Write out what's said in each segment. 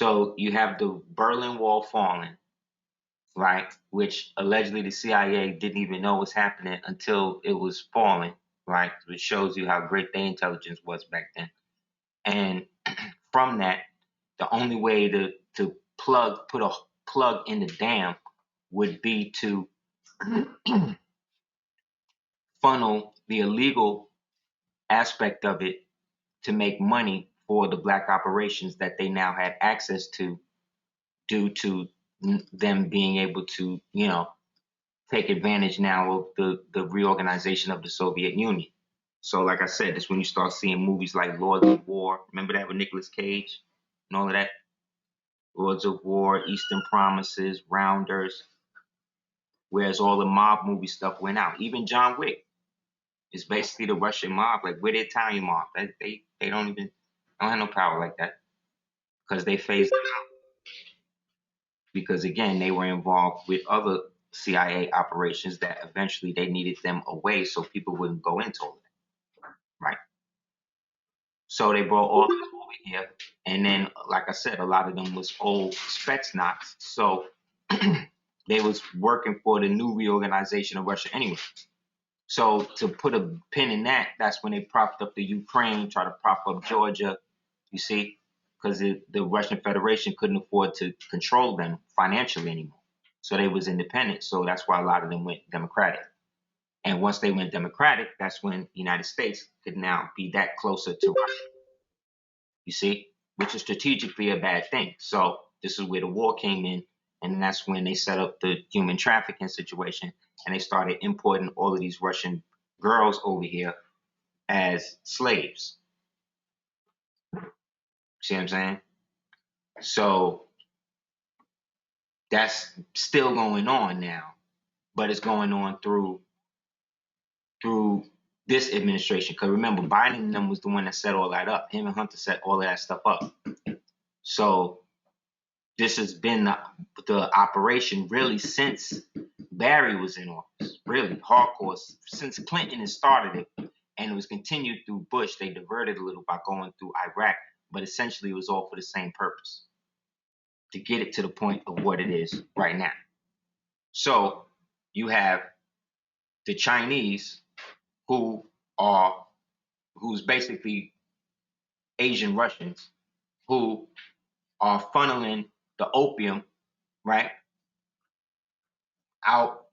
So you have the Berlin Wall falling, right? Which allegedly the CIA didn't even know was happening until it was falling, right? Which shows you how great their intelligence was back then. And from that, the only way to put a plug in the dam would be to funnel the illegal aspect of it to make money for the black operations that they now had access to due to them being able to, take advantage now of the reorganization of the Soviet Union. So, like I said, that's when you start seeing movies like Lords of War. Remember that with Nicolas Cage and all of that? Lords of War, Eastern Promises, Rounders. Whereas all the mob movie stuff went out. Even John Wick is basically the Russian mob. Like, we're the Italian mob. They don't have no power like that because they phased it out. Because again, they were involved with other CIA operations that eventually they needed them away so people wouldn't go into all of that, right? So they brought all this over here, and then, like I said, a lot of them was old Spetsnaz, so they was working for the new reorganization of Russia anyway. So to put a pin in that, that's when they propped up the Ukraine, try to prop up Georgia, you see, because the Russian Federation couldn't afford to control them financially anymore. So they was independent. So that's why a lot of them went Democratic. And once they went Democratic, that's when the United States could now be that closer to Russia, you see, which is strategically a bad thing. So this is where the war came in, and that's when they set up the human trafficking situation, and they started importing all of these Russian girls over here as slaves. See what I'm saying? So that's still going on now, but it's going on through this administration. Because remember, Biden and them was the one that set all that up. Him and Hunter set all of that stuff up. So this has been the operation really since Barry was in office, really hardcore, since Clinton has started it, and it was continued through Bush. They diverted a little by going through Iraq, but essentially it was all for the same purpose, to get it to the point of what it is right now. So you have the Chinese who's basically Asian Russians who are funneling the opium, right, out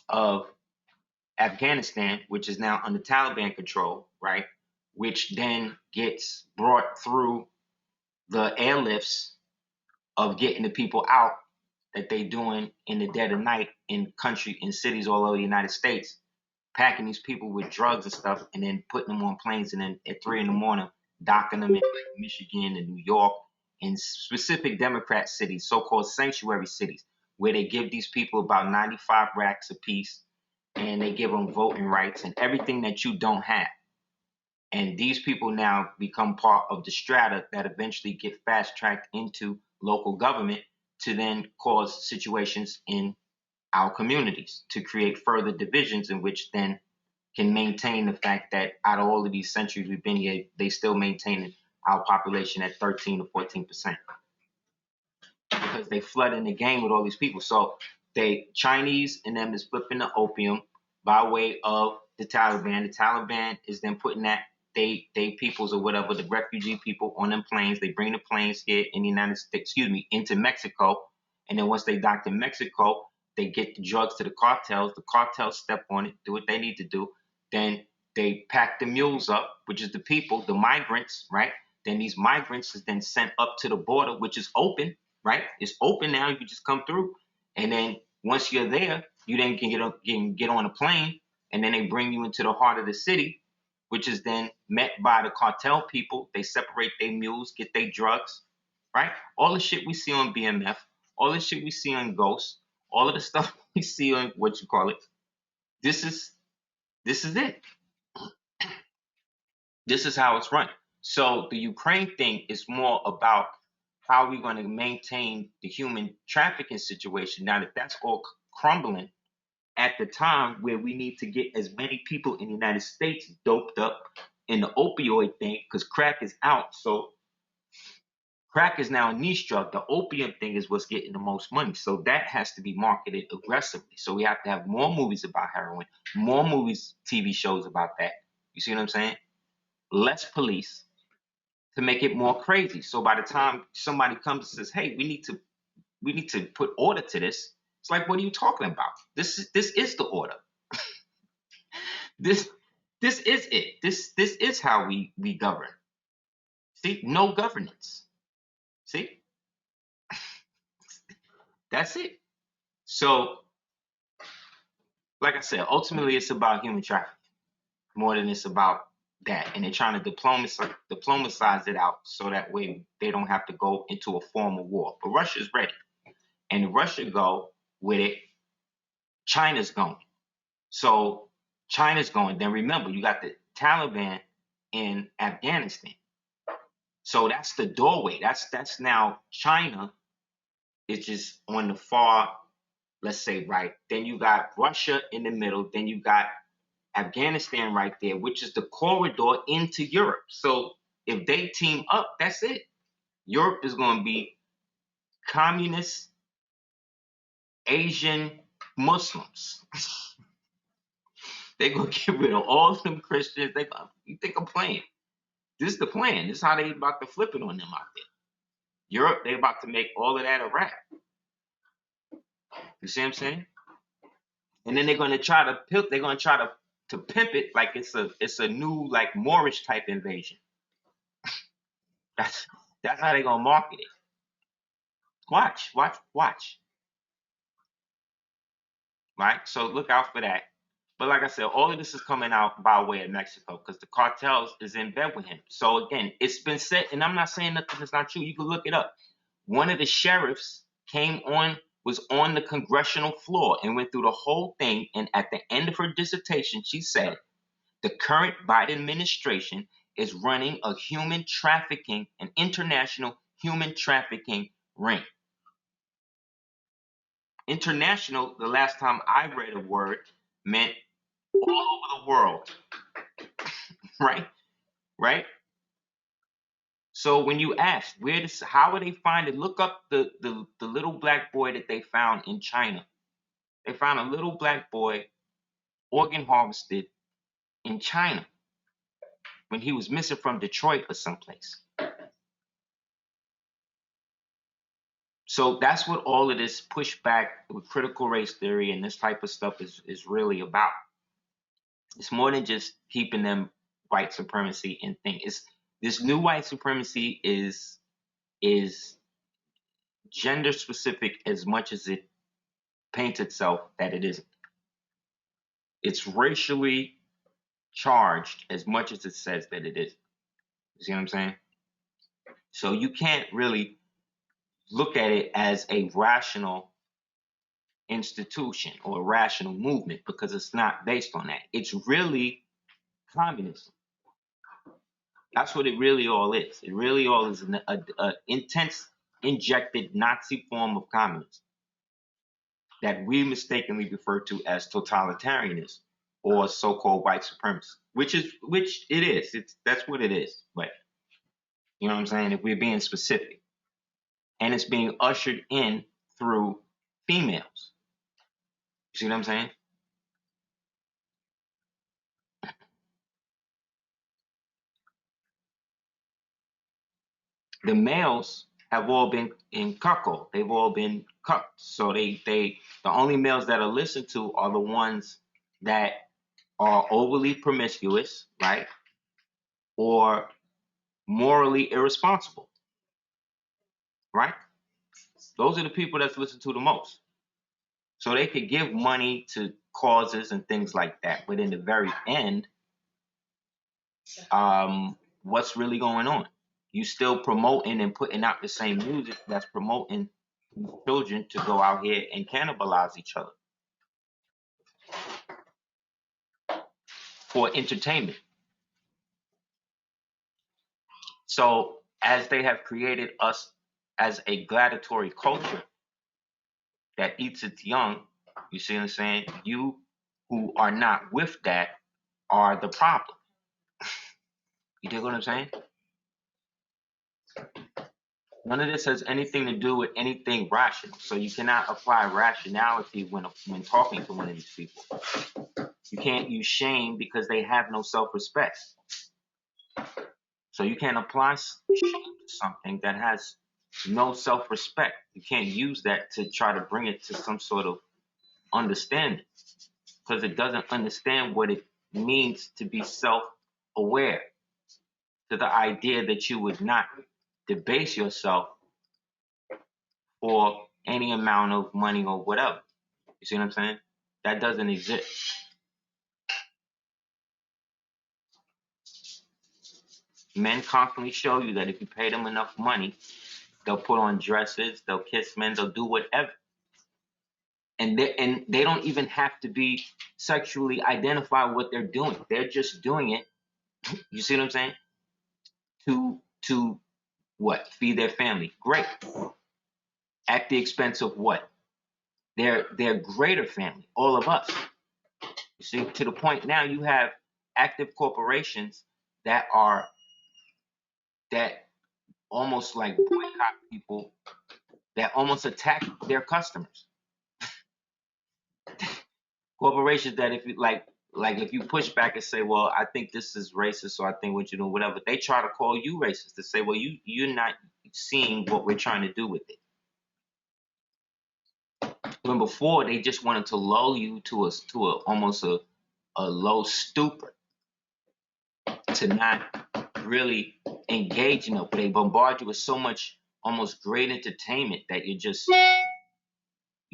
of Afghanistan, which is now under Taliban control, right, which then gets brought through the airlifts of getting the people out that they doing in the dead of night in cities all over the United States, packing these people with drugs and stuff, and then putting them on planes, and then at 3 a.m, docking them in Michigan and New York, in specific Democrat cities, so-called sanctuary cities, where they give these people about 95 racks apiece, and they give them voting rights and everything that you don't have. And these people now become part of the strata that eventually get fast-tracked into local government to then cause situations in our communities, to create further divisions, in which then can maintain the fact that out of all of these centuries we've been here, they still maintain our population at 13 to 14%. Because they flood in the game with all these people. So they Chinese and them is flipping the opium by way of the Taliban. The Taliban is then putting that they peoples or whatever, the refugee people on them planes. They bring the planes here in the United States, into Mexico. And then once they dock in Mexico, they get the drugs to the cartels. The cartels step on it, do what they need to do. Then they pack the mules up, which is the people, the migrants, right? Then these migrants is then sent up to the border, which is open, right? It's open now. You can just come through. And then once you're there, you then can get on a plane, and then they bring you into the heart of the city, which is then met by the cartel people. They separate their mules, get their drugs, right? All the shit we see on BMF, all the shit we see on Ghost, all of the stuff we see on this is it. This is how it's run. So the Ukraine thing is more about how we're going to maintain the human trafficking situation. Now that that's all crumbling at the time where we need to get as many people in the United States doped up in the opioid thing, because crack is out. So Crack is now a niche drug. The opium thing is what's getting the most money. So that has to be marketed aggressively. So we have to have more movies about heroin, more movies, TV shows about that. You see what I'm saying? Less police to make it more crazy. So by the time somebody comes and says, "Hey, we need to put order to this," it's like, what are you talking about? This is the order. This is it. This is how we govern. See, no governance. See, that's it. So, like I said, ultimately it's about human trafficking more than it's about that. And they're trying to diplomatize it out so that way they don't have to go into a formal war. But Russia's ready. And if Russia go with it, China's going. So China's going. Then remember, you got the Taliban in Afghanistan. So that's the doorway. That's now China is just on the far, let's say, right. Then you got Russia in the middle. Then you got Afghanistan right there, which is the corridor into Europe. So if they team up, that's it. Europe is going to be communist, Asian, Muslims. They're going to get rid of all of them Christians. You think I'm playing? This is the plan. This is how they about to flip it on them out there. Europe, they about to make all of that a wrap. You see what I'm saying? And then they're going to try to pimp it like it's a new like Moorish type invasion. That's how they're gonna market it. Watch. Right? So look out for that. But like I said, all of this is coming out by way of Mexico because the cartels is in bed with him. So again, it's been said, and I'm not saying nothing that's not true. You can look it up. One of the sheriffs was on the congressional floor and went through the whole thing. And at the end of her dissertation, she said, the current Biden administration is running a an international human trafficking ring. International, the last time I read a word, meant all over the world. Right? Right? So when you ask, how are they finding, look up the little black boy that they found in China. They found a little black boy organ harvested in China when he was missing from Detroit or someplace. So that's what all of this pushback with critical race theory and this type of stuff is really about. It's more than just keeping them white supremacy and thing. This new white supremacy is gender specific as much as it paints itself that it isn't. It's racially charged as much as it says that it is. You see what I'm saying? So you can't really look at it as a rational institution or a rational movement because it's not based on that. It's really communism. That's what it really all is. It really all is an intense, injected Nazi form of communism that we mistakenly refer to as totalitarianism or so-called white supremacy, which it is. That's what it is. But you know what I'm saying? If we're being specific, and it's being ushered in through females. You see what I'm saying? The males have all been in cuckold. They've all been cucked. So the only males that are listened to are the ones that are overly promiscuous, right? Or morally irresponsible, right? Those are the people that's listened to the most. So they could give money to causes and things like that. But in the very end, what's really going on? You still promoting and putting out the same music that's promoting children to go out here and cannibalize each other for entertainment. So as they have created us as a gladiatory culture that eats its young, you see what I'm saying? You who are not with that are the problem. You dig what I'm saying? None of this has anything to do with anything rational. So you cannot apply rationality when talking to one of these people. You can't use shame because they have no self-respect. So you can't apply shame to something that has no self-respect. You can't use that to try to bring it to some sort of understanding because it doesn't understand what it means to be self-aware, to the idea that you would not debase yourself for any amount of money or whatever. You see what I'm saying? That doesn't exist. Men constantly show you that if you pay them enough money, they'll put on dresses, they'll kiss men, they'll do whatever. And they don't even have to be sexually identify what they're doing. They're just doing it. You see what I'm saying? To what? Feed their family. Great. At the expense of what? Their greater family, all of us. You see, to the point now you have active corporations that almost like boycott people, that almost attack their customers. Corporations that if you like if you push back and say, well, I think this is racist, or I think what you're doing, whatever, they try to call you racist to say, well, you're not seeing what we're trying to do with it. When before they just wanted to lull you to almost a low stupor, to not really engage in it, but they bombard you with so much almost great entertainment that you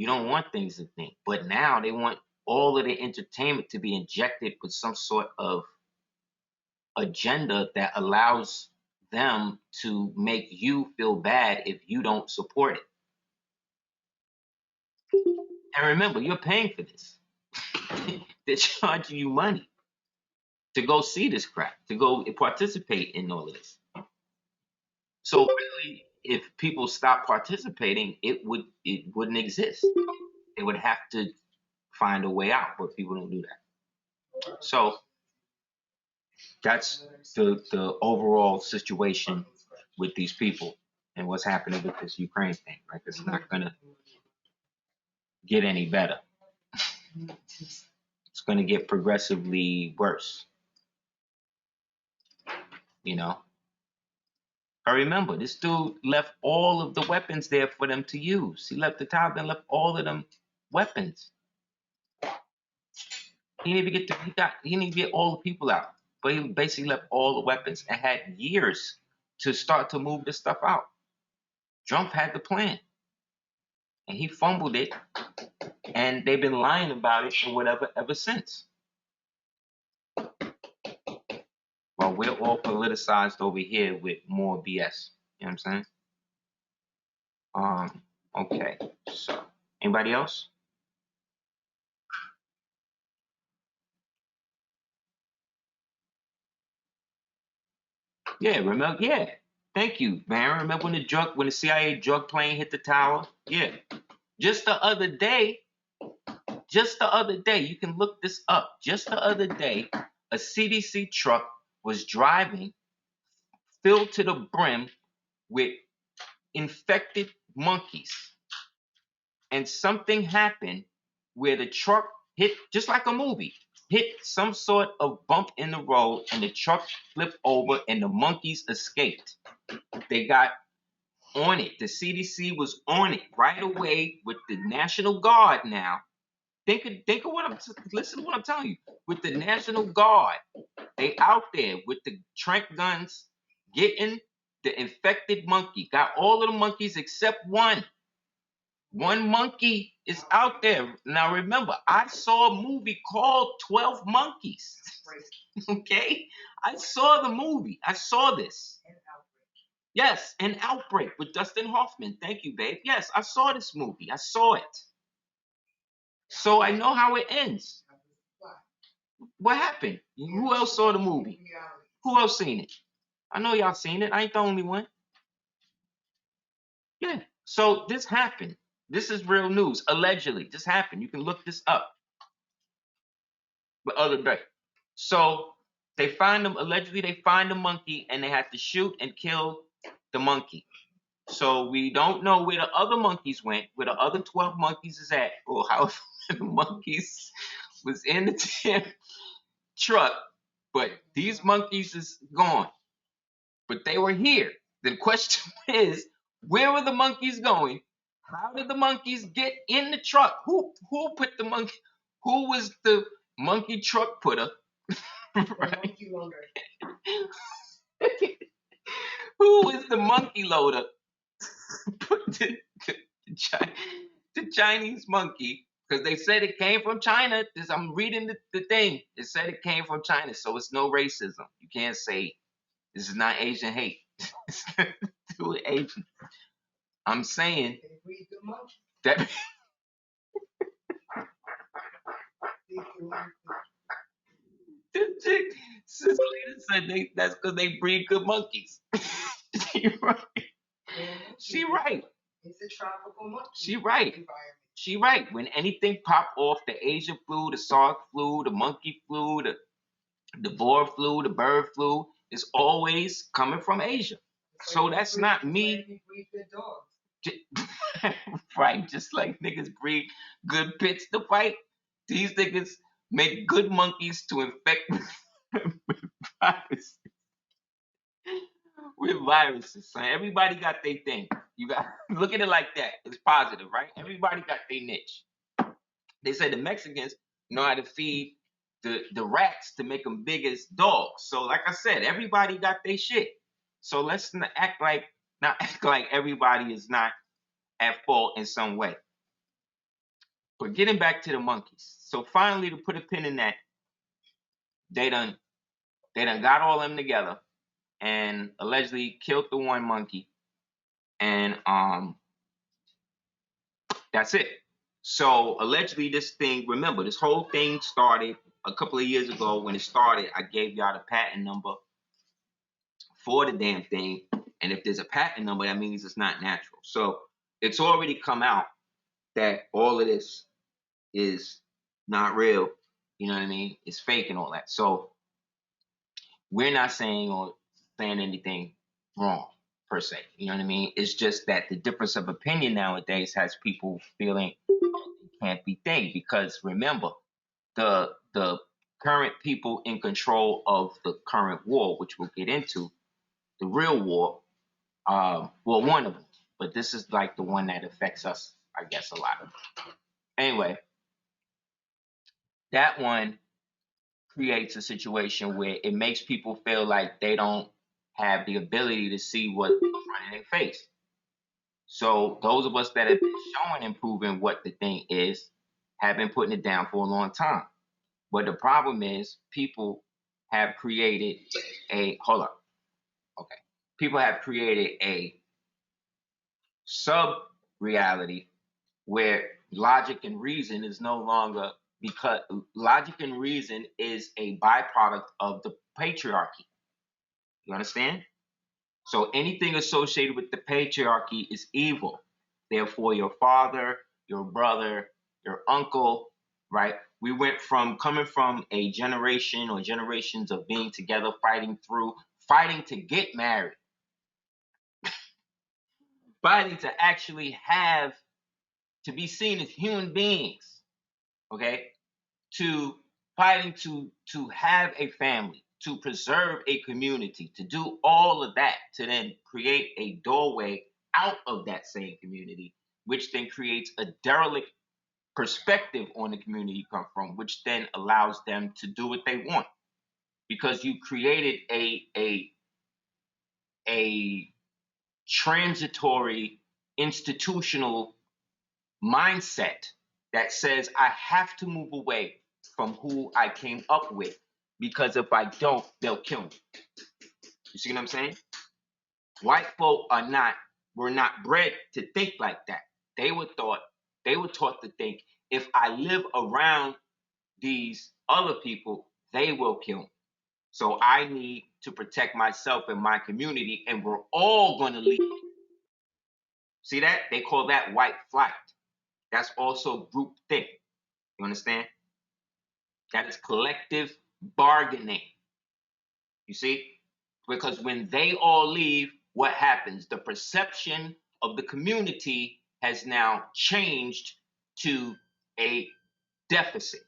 don't want things to think. But now they want all of the entertainment to be injected with some sort of agenda that allows them to make you feel bad if you don't support it. And remember, you're paying for this. They're charging you money to go see this crap, to go participate in all of this. So really, if people stop participating, it wouldn't exist. They would have to find a way out, but people don't do that. So that's the overall situation with these people and what's happening with this Ukraine thing, right? It's not gonna get any better. It's gonna get progressively worse. You know? I remember this dude left all of the weapons there for them to use. He left the Taliban, left all of them weapons. He didn't even he didn't even get all the people out. But he basically left all the weapons and had years to start to move this stuff out. Trump had the plan. And he fumbled it. And they've been lying about it or whatever ever since. Well, we're all politicized over here with more BS. You know what I'm saying? Okay. So, anybody else? Yeah, remember? Yeah. Thank you, man. Remember when the CIA drug plane hit the tower? Yeah. Just the other day, you can look this up. Just the other day, a CDC truck was driving filled to the brim with infected monkeys. And something happened where the truck hit, just like a movie, hit some sort of bump in the road, and the truck flipped over and the monkeys escaped. They got on it. The CDC was on it right away with the National Guard now. Think of listen to what I'm telling you. With the National Guard, they out there with the trank guns getting the infected monkey. Got all of the monkeys except one. One monkey is out there. Now remember, I saw a movie called 12 Monkeys. Okay? I saw the movie. I saw this. Yes, An Outbreak with Dustin Hoffman. Thank you, babe. Yes, I saw this movie. I saw it. So I know how it ends. What happened? Who else saw the movie? Who else seen it? I know y'all seen it. I ain't the only one. Yeah. So this happened. This is real news. Allegedly, this happened. You can look this up. The other day. So allegedly they find the monkey and they had to shoot and kill the monkey. So we don't know where the other monkeys went, where the other 12 monkeys is at, or how the monkeys was in the damn truck. But these monkeys is gone. But they were here. The question is, where were the monkeys going? How did the monkeys get in the truck? Who put the monkey? Who was the monkey truck putter? Right? Who was the monkey loader? Put the Chinese monkey, because they said it came from China. I'm reading the thing. It said it came from China, so it's no racism. You can't say this is not Asian hate. It's not to do with Asian. I'm saying that Sister Lita said that's because they breed good monkeys. She right. She right. It's a tropical monkey. She right. She right. When anything pop off, the Asian flu, the Sark flu, the monkey flu, the boar flu, the bird flu, is always coming from Asia. So that's not me. Right, just like niggas breed good pits to fight, these niggas make good monkeys to infect with viruses. With viruses, son. Everybody got their thing. You got look at it like that. It's positive, right? Everybody got their niche. They say the Mexicans know how to feed the rats to make them big as dogs. So, like I said, everybody got their shit. So let's not act like everybody is not at fault in some way. But getting back to the monkeys. So finally, to put a pin in that, they done got all them together and allegedly killed the one monkey, and that's it. So allegedly, this thing. Remember, this whole thing started a couple of years ago. When it started, I gave y'all the patent number for the damn thing, and if there's a patent number, that means it's not natural. So it's already come out that all of this is not real. You know what I mean? It's fake and all that. So we're not saying anything wrong per se. You know what I mean? It's just that the difference of opinion nowadays has people feeling it can't be thing, because remember, the current people in control of the current war, which we'll get into, the real war, well, one of them, but this is like the one that affects us, I guess, a lot. Anyway, that one creates a situation where it makes people feel like they don't have the ability to see what's in front of their face. So those of us that have been showing and proving what the thing is have been putting it down for a long time. But the problem is people have created people have created a sub-reality where logic and reason is no longer, because logic and reason is a byproduct of the patriarchy. You understand? So anything associated with the patriarchy is evil. Therefore, your father, your brother, your uncle, right? We went from coming from a generation or generations of being together, fighting to get married, fighting to actually to be seen as human beings, okay? To fighting to have a family, to preserve a community, to do all of that, to then create a doorway out of that same community, which then creates a derelict perspective on the community you come from, which then allows them to do what they want, because you created a transitory institutional mindset that says I have to move away from who I came up with, because if I don't, they'll kill me. You see what I'm saying? White folk were not bred to think like that. They were taught to think, if I live around these other people, they will kill me. So I need to protect myself and my community, and we're all going to leave. See that? They call that white flight. That's also group think. You understand? That is collective bargaining. You see? Because when they all leave, what happens? The perception of the community has now changed to a deficit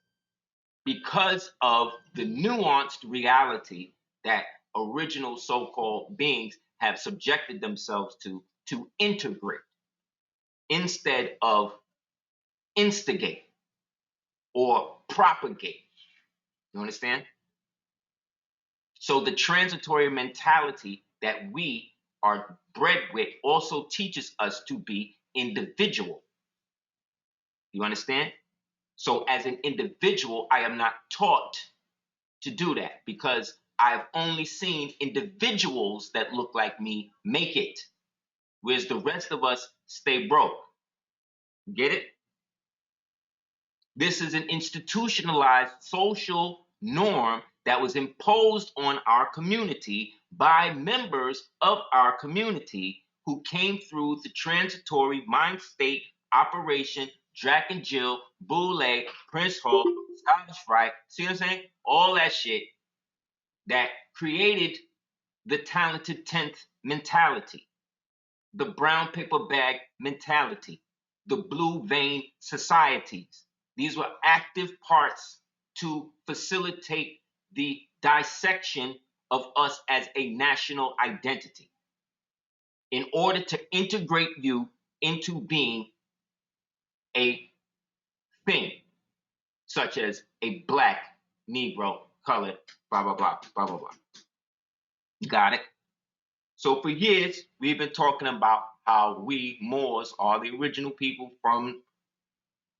because of the nuanced reality that original so-called beings have subjected themselves to integrate instead of instigate or propagate. You understand? So the transitory mentality that we are bred with also teaches us to be individual. You understand? So as an individual, I am not taught to do that because I've only seen individuals that look like me make it, whereas the rest of us stay broke. Get it? This is an institutionalized social norm that was imposed on our community by members of our community who came through the transitory mind state operation, Drac and Jill, Boule, Prince Hall, Scottish Rite, see what I'm saying? All that shit that created the talented 10th mentality, the brown paper bag mentality, the blue vein societies. These were active parts to facilitate the dissection of us as a national identity in order to integrate you into being a thing, such as a black, Negro, colored, blah, blah, blah, blah, blah, blah. Got it? So for years, we've been talking about how we Moors are the original people from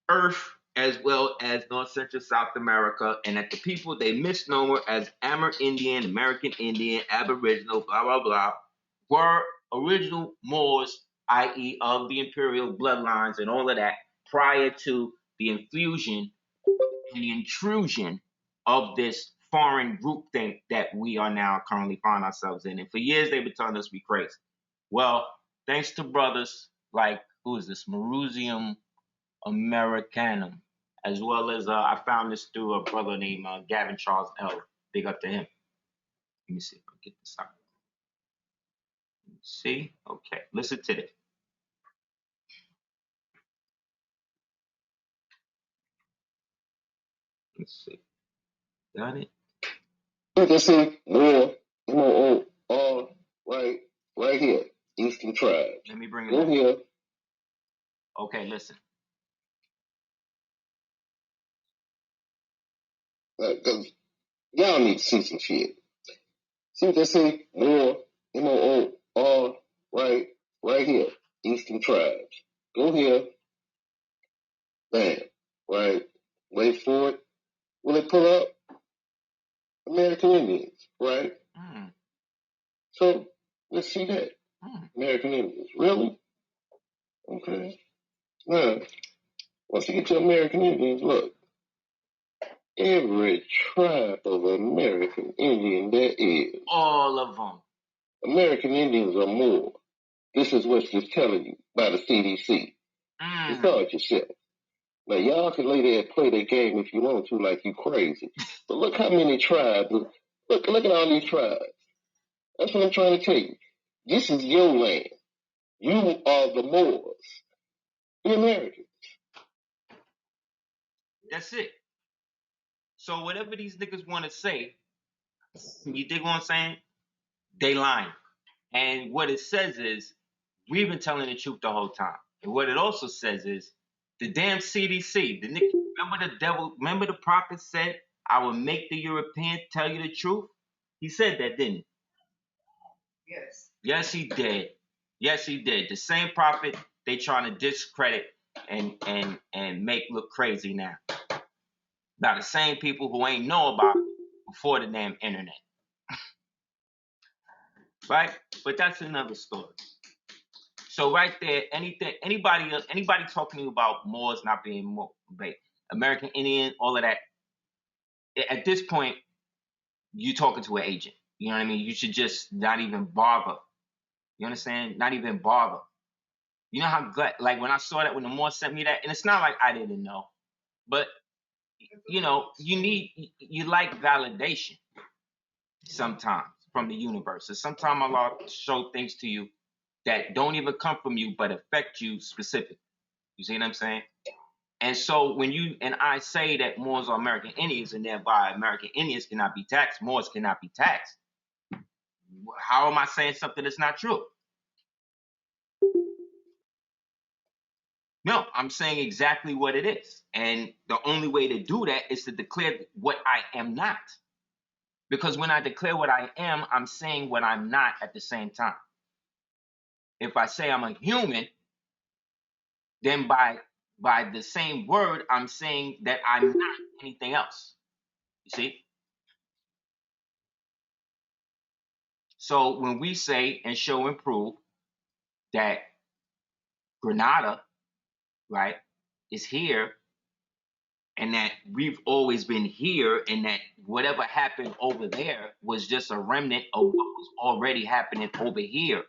Earth as well as North Central South America, and that the people they misnomer as Amerindian, American Indian, Aboriginal, blah, blah, blah, were original Moors, i.e. of the imperial bloodlines and all of that, prior to the infusion and the intrusion of this foreign groupthink that we are now currently find ourselves in. And for years, they've been telling us we crazy. Well, thanks to brothers like, who is this, Maurum Americanum, as well as I found this through a brother named Gavin Charles L. Big up to him. Let me see if I can get this out. See? Okay, listen to this. Let's see. Got it? You can see more, all right here, Eastern tribes. Let me bring it Go up. here. Okay, listen. Because y'all need to see some shit. See what they say? More, all right here, Eastern tribes. Go here. Bam. Right. Wait for it. Will it pull up? American Indians, right? So let's see that. American Indians. Really? Okay. Now, once you get to American Indians, look. Every tribe of American Indian there is. All of them. American Indians are more. This is what's just telling you by the CDC. You saw it yourself. Now, y'all can lay there and play their game if you want to, like you crazy. But look how many tribes. Look at all these tribes. That's what I'm trying to tell you. This is your land. You are the Moors. The Americans. That's it. So whatever these niggas want to say, you dig what I'm saying? They lying. And what it says is, we've been telling the truth the whole time. And what it also says is, the damn CDC, the nigga, remember the prophet said, I will make the European tell you the truth? He said that, didn't he? Yes. Yes, he did. Yes, he did. The same prophet they trying to discredit and make look crazy now. Now the same people who ain't know about it before the damn internet. Right? But that's another story. So right there, anybody talking to you about Moors not being more American Indian, all of that, at this point, you talking to an agent. You know what I mean? You should just not even bother. You understand? Not even bother. You know how good, like when I saw that, when the Moor sent me that, and it's not like I didn't know, but you know, you like validation sometimes. from the universe. And sometimes Allah show things to you that don't even come from you, but affect you specifically. You see what I'm saying? And so when you and I say that Moors are American Indians and thereby American Indians cannot be taxed, Moors cannot be taxed, how am I saying something that's not true? No, I'm saying exactly what it is. And the only way to do that is to declare what I am not. Because when I declare what I am, I'm saying what I'm not at the same time. If I say I'm a human, then by the same word, I'm saying that I'm not anything else. You see? So when we say and show and prove that Grenada, right, is here, and that we've always been here, and that whatever happened over there was just a remnant of what was already happening over here.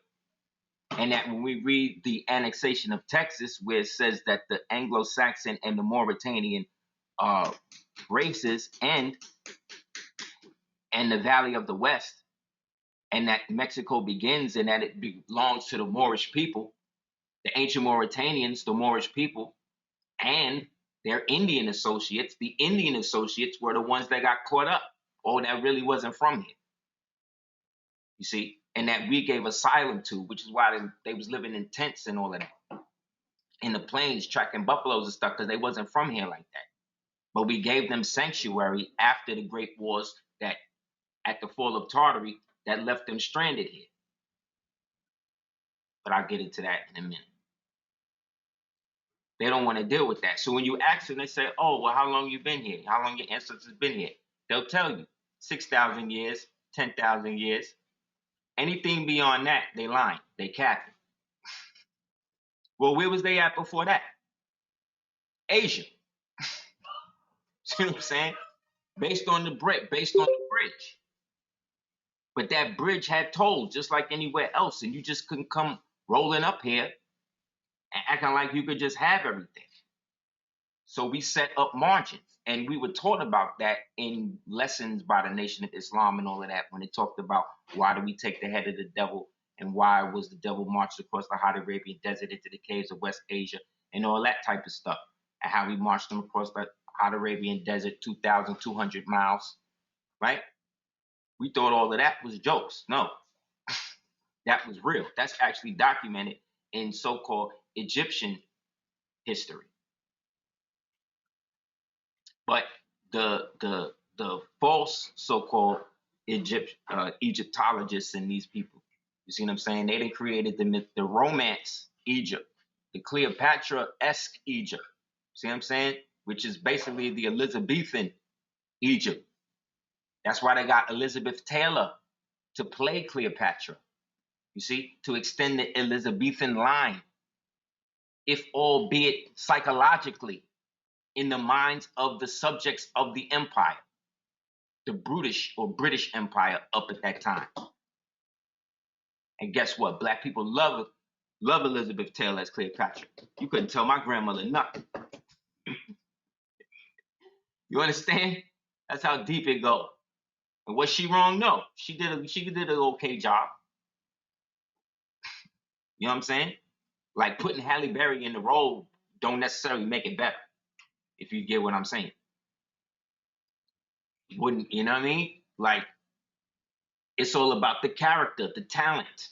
And that when we read the annexation of Texas, where it says that the Anglo-Saxon and the Mauritanian races and the Valley of the West, and that Mexico begins and that it belongs to the Moorish people, the ancient Mauritanians, the Moorish people, and their Indian associates. The Indian associates were the ones that got caught up, or that really wasn't from here. You see, and that we gave asylum to, which is why they was living in tents and all of that, in the plains, tracking buffaloes and stuff, because they wasn't from here like that. But we gave them sanctuary after the Great Wars that, at the fall of Tartary, that left them stranded here. But I'll get into that in a minute. They don't want to deal with that. So when you ask them, they say, oh, well, how long you been here? How long your ancestors been here? They'll tell you 6,000 years, 10,000 years. Anything beyond that, they lying. They capping. Well, where was they at before that? Asia. See what I'm saying? Based on the bridge. But that bridge had tolls just like anywhere else, and you just couldn't come rolling up here and acting like you could just have everything. So we set up margins, and we were taught about that in lessons by the Nation of Islam and all of that, when it talked about why do we take the head of the devil, and why was the devil marched across the hot Arabian desert into the caves of West Asia, and all that type of stuff, and how we marched them across the hot Arabian desert 2,200 miles, right? We thought all of that was jokes. No, that was real. That's actually documented in so-called Egyptian history. But the false so-called Egyptologists and these people, you see what I'm saying? They done created the myth, the romance Egypt, the Cleopatra-esque Egypt. See what I'm saying? Which is basically the Elizabethan Egypt. That's why they got Elizabeth Taylor to play Cleopatra. You see, to extend the Elizabethan line, if albeit psychologically, in the minds of the subjects of the empire, the British or British Empire up at that time. And guess what? Black people love Elizabeth Taylor as Cleopatra. You couldn't tell my grandmother nothing. You understand? That's how deep it goes. And was she wrong? No. She did an okay job. You know what I'm saying? Like putting Halle Berry in the role don't necessarily make it better, if you get what I'm saying. Wouldn't, you know what I mean? Like, it's all about the character, the talent.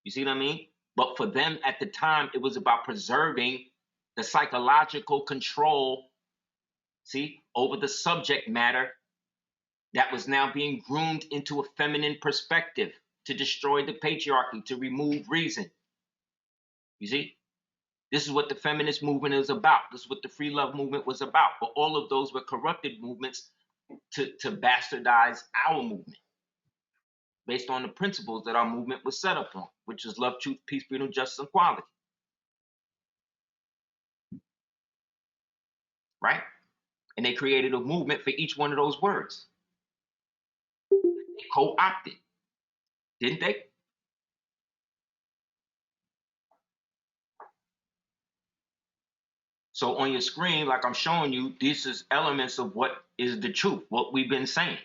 You see what I mean? But for them at the time, it was about preserving the psychological control, see, over the subject matter that was now being groomed into a feminine perspective to destroy the patriarchy, to remove reason. You see? This is what the feminist movement is about. This is what the free love movement was about. But all of those were corrupted movements to bastardize our movement based on the principles that our movement was set up on, which is love, truth, peace, freedom, justice, and equality. Right? And they created a movement for each one of those words. They co-opted, didn't they? So on your screen, like I'm showing you, this is elements of what is the truth, what we've been saying.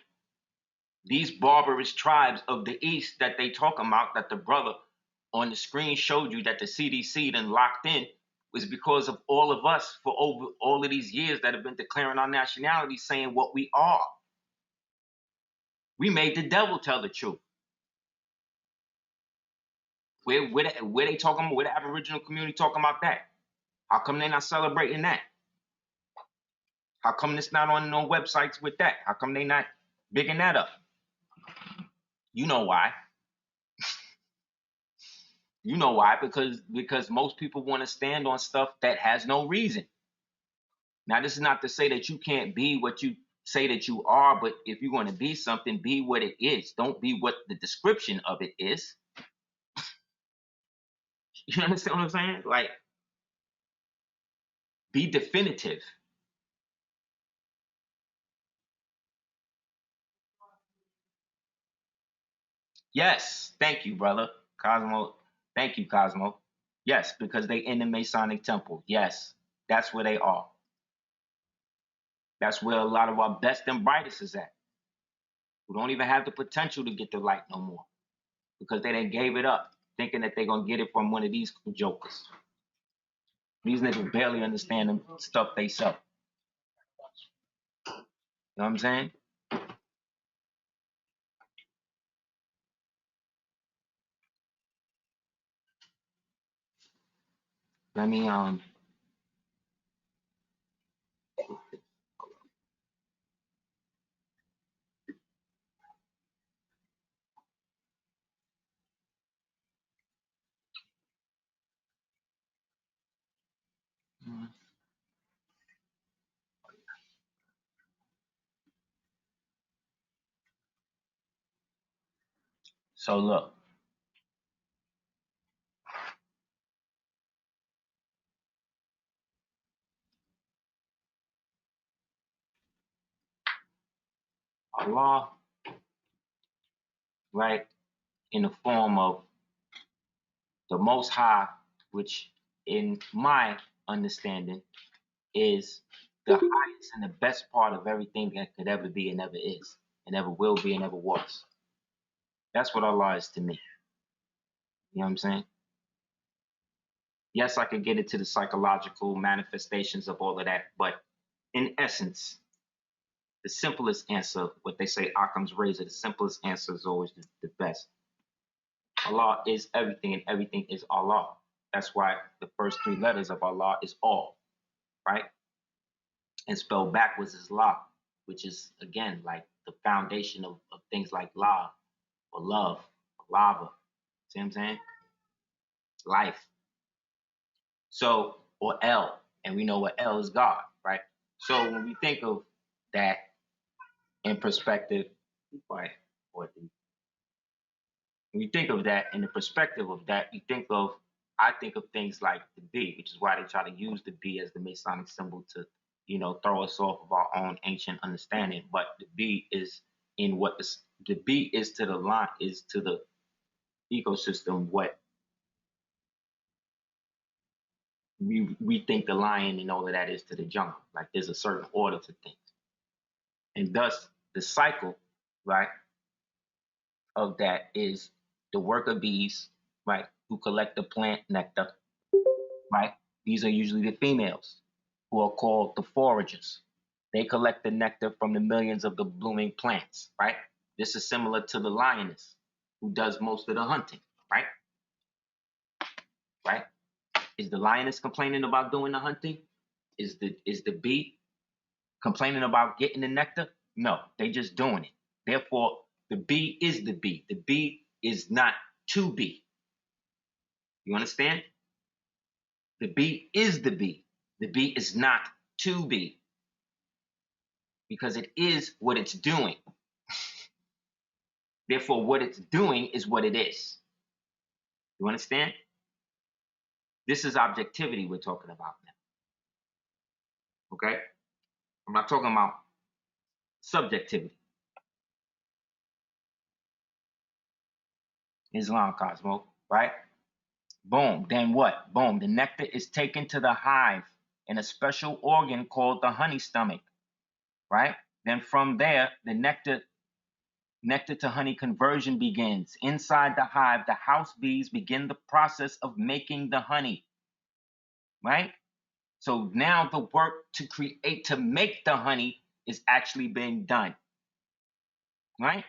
these barbarous tribes of the East that they talk about, that the brother on the screen showed you that the CDC then locked in, was because of all of us for over all of these years that have been declaring our nationality, saying what we are. We made the devil tell the truth. Where they talking about, where the Aboriginal community talking about that? How come they're not celebrating that? How come it's not on no websites with that? How come they not bigging that up? You know why. You know why? Because most people want to stand on stuff that has no reason. Now, this is not to say that you can't be what you say that you are, but if you're going to be something, be what it is. Don't be what the description of it is. You understand what I'm saying? Like, be definitive. Yes, thank you, brother. Cosmo, thank you, Cosmo. Yes, because they in the Masonic temple. Yes, that's where they are. That's where a lot of our best and brightest is at. Who don't even have the potential to get the light no more. Because they done gave it up, thinking that they're gonna get it from one of these jokers. These niggas barely understand the stuff they sell. You know what I'm saying? Let me so look. Allah, right, in the form of the Most High, which in my understanding is the highest and the best part of everything that could ever be and ever is, and ever will be and ever was. That's what Allah is to me. You know what I'm saying? Yes, I could get into the psychological manifestations of all of that, but in essence, the simplest answer, what they say, Occam's razor, the simplest answer is always the best. Allah is everything, and everything is Allah. That's why the first three letters of Allah is all, right? And spelled backwards is La, which is, again, like the foundation of things like La, or love, or lava. See what I'm saying? Life. So, or El, and we know what El is God, right? So when we think of that in perspective, right, when you think of that in the perspective of that, I think of things like the bee, which is why they try to use the bee as the Masonic symbol to, throw us off of our own ancient understanding. But the bee is in what the bee is to the line, is to the ecosystem what we think the lion and all of that is to the jungle. Like there's a certain order to things. And thus the cycle, right, of that is the worker bees, right, who collect the plant nectar, right? These are usually the females who are called the foragers. They collect the nectar from the millions of the blooming plants, right? This is similar to the lioness who does most of the hunting, right? Right? Is the lioness complaining about doing the hunting? Is the bee complaining about getting the nectar? No, they just doing it. Therefore, the bee is the bee. The bee is not to be. You understand? The bee is the bee. The bee is not to be. Because it is what it's doing. Therefore, what it's doing is what it is. You understand? This is objectivity we're talking about now. Okay? I'm not talking about subjectivity. Islam, Cosmo, right? Boom. Then what? Boom. The nectar is taken to the hive in a special organ called the honey stomach, right? Then from there, the nectar nectar to honey conversion begins. Inside the hive, the house bees begin the process of making the honey, right? So now the work to make the honey is actually being done, right?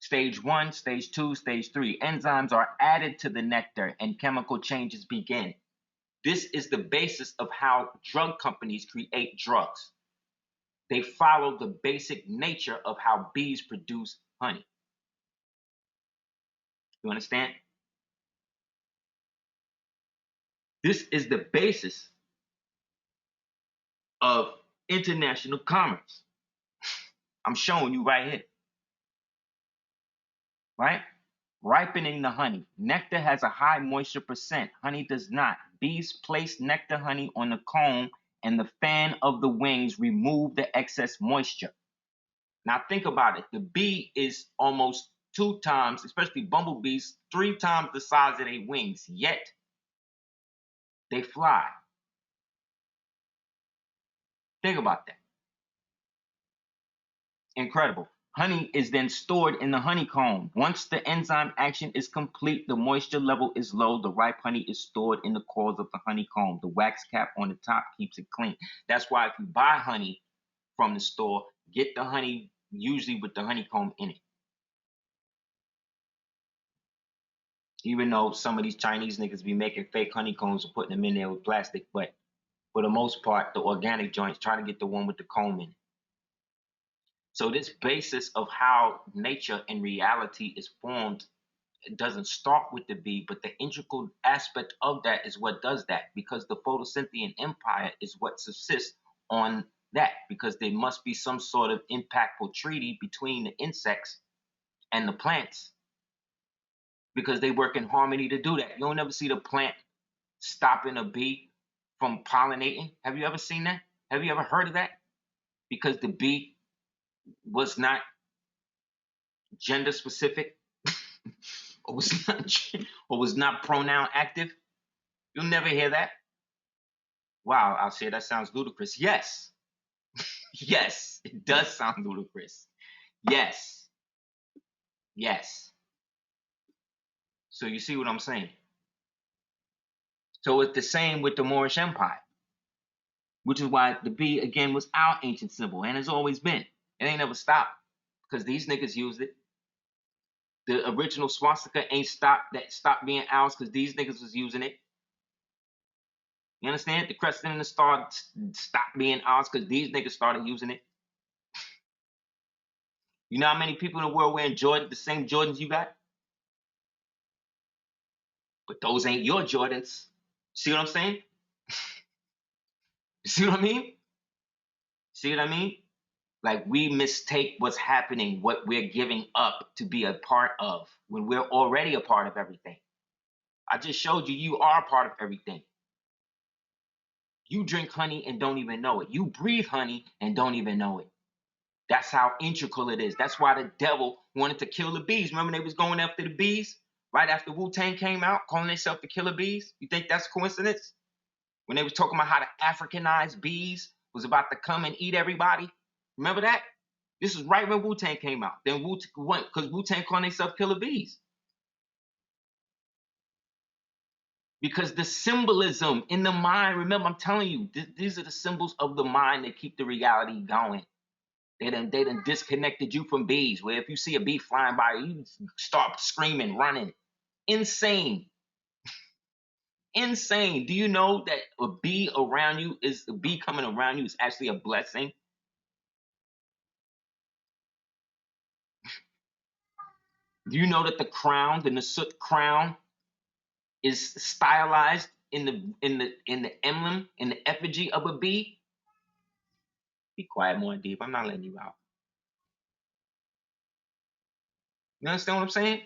Stage 1, stage 2, stage 3. Enzymes are added to the nectar and chemical changes begin. This is the basis of how drug companies create drugs. They follow the basic nature of how bees produce honey. You understand? This is the basis of international commerce. I'm showing you right here, right? Ripening the honey. Nectar has a high moisture percent. Honey does not. Bees place nectar honey on the comb and the fan of the wings remove the excess moisture. Now think about it. The bee is almost 2 times, especially bumblebees, 3 times the size of their wings, yet they fly. Think about that. Incredible. Honey is then stored in the honeycomb. Once the enzyme action is complete, the moisture level is low. The ripe honey is stored in the coils of the honeycomb. The wax cap on the top keeps it clean. That's why if you buy honey from the store, get the honey usually with the honeycomb in it. Even though some of these Chinese niggas be making fake honeycombs and putting them in there with plastic, but for the most part, the organic joints try to get the one with the comb in it. So this basis of how nature and reality is formed, it doesn't start with the bee, but the integral aspect of that is what does that, because the photosynthetic empire is what subsists on that, because there must be some sort of impactful treaty between the insects and the plants, because they work in harmony to do that. You don't ever see the plant stopping a bee from pollinating. Have you ever seen that? Have you ever heard of that? Because the bee was not gender specific or was not pronoun active. You'll never hear that. Wow, I'll say that sounds ludicrous. Yes. Yes, it does sound ludicrous. Yes. Yes. So you see what I'm saying? So it's the same with the Moorish Empire, which is why the bee, again, was our ancient symbol and has always been. It ain't never stopped because these niggas used it. The original swastika ain't stopped being ours because these niggas was using it. You understand? The crescent and the star stopped being ours because these niggas started using it. You know how many people in the world wearing Jordan, the same Jordans you got? But those ain't your Jordans. See what I'm saying? See what I mean? See what I mean? Like we mistake what's happening, what we're giving up to be a part of when we're already a part of everything. I just showed you, you are a part of everything. You drink honey and don't even know it. You breathe honey and don't even know it. That's how integral it is. That's why the devil wanted to kill the bees. Remember they was going after the bees right after Wu-Tang came out, calling themselves the killer bees? You think that's a coincidence? When they was talking about how the Africanized bees was about to come and eat everybody. Remember that? This is right when Wu-Tang came out. Then because Wu-Tang called themselves killer bees. Because the symbolism in the mind, remember I'm telling you, these are the symbols of the mind that keep the reality going. They done disconnected you from bees, where if you see a bee flying by, you start screaming, running. Insane. Insane. Do you know that a bee coming around you is actually a blessing? Do you know that the crown, the Nasut crown, is stylized in the emblem, in the effigy of a bee? Be quiet, more deep. I'm not letting you out. You understand what I'm saying?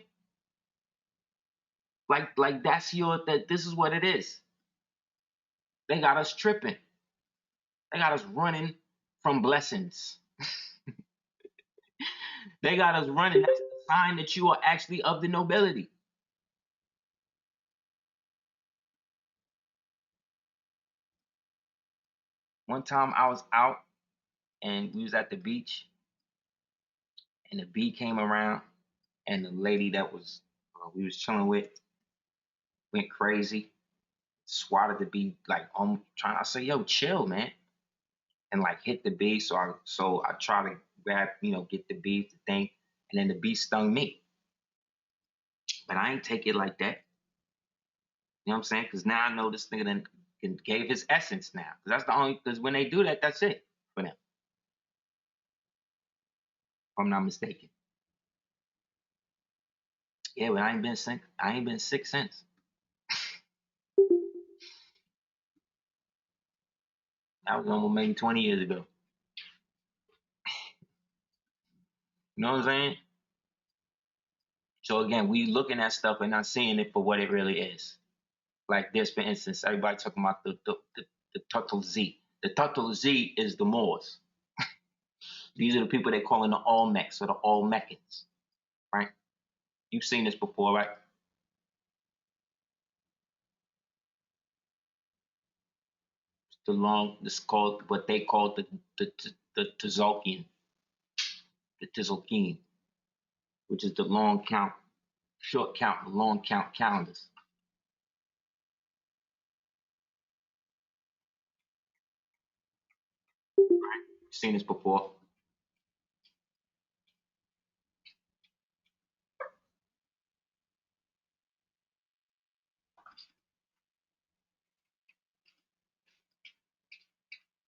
Like this is what it is. They got us tripping. They got us running from blessings. They got us running. That's a sign that you are actually of the nobility. One time I was out and we was at the beach and the bee came around, and the lady that was we was chilling with went crazy, swatted the bee like trying. I say, yo, chill, man, and like hit the bee. So I try to grab, get the bee, the thing, and then the bee stung me. But I ain't take it like that. You know what I'm saying? Because now I know this nigga then gave his essence now. Because that's the only. Because when they do that, that's it for them. If I'm not mistaken. Yeah, but I ain't been sick. I ain't been sick since. That was almost maybe 20 years ago. You know what I'm saying? So again, we looking at stuff and not seeing it for what it really is. Like this, for instance, everybody talking about the Turtle Z. The Turtle Z is the Moors. These are the people they call in the Olmecs or the Olmecans, right? You've seen this before, right? This called what they call the Tzolk'in, which is the long count, short count, long count calendars. Right? You've seen this before.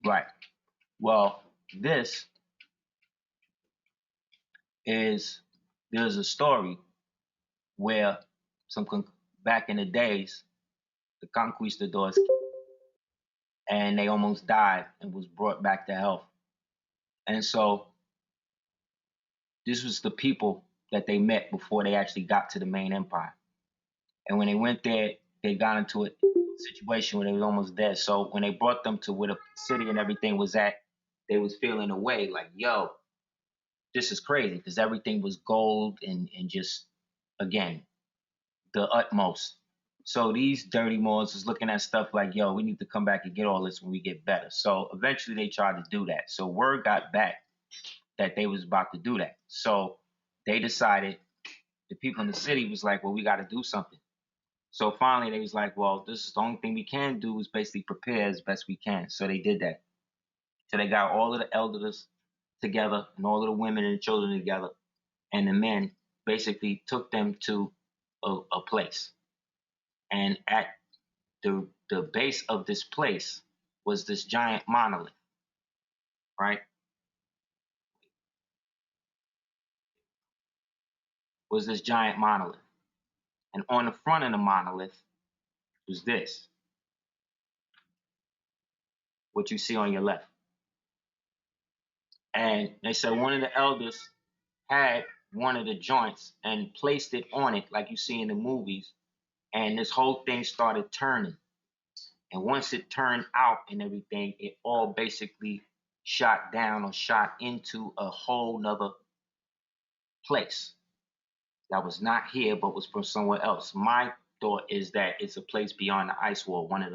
Right. Well, this is there's a story where back in the days, the conquistadors and they almost died and was brought back to health. And so this was the people that they met before they actually got to the main empire. And when they went there, they got into a situation where they was almost dead. So when they brought them to where the city and everything was at, they was feeling away like, yo, this is crazy because everything was gold and just, again, the utmost. So these dirty Moors was looking at stuff like, yo, we need to come back and get all this when we get better. So eventually they tried to do that. So word got back that they was about to do that. So they decided, the people in the city was like, well, we got to do something. So finally they was like, well, this is the only thing we can do is basically prepare as best we can. So they did that. So they got all of the elders together and all of the women and the children together. And the men basically took them to a place. And at the base of this place was this giant monolith, right? Was this giant monolith. And on the front of the monolith was this, what you see on your left. And they said one of the elders had one of the joints and placed it on it like you see in the movies. And this whole thing started turning. And once it turned out and everything, it all basically shot down or shot into a whole nother place that was not here but was from somewhere else. My thought is that it's a place beyond the ice wall, one of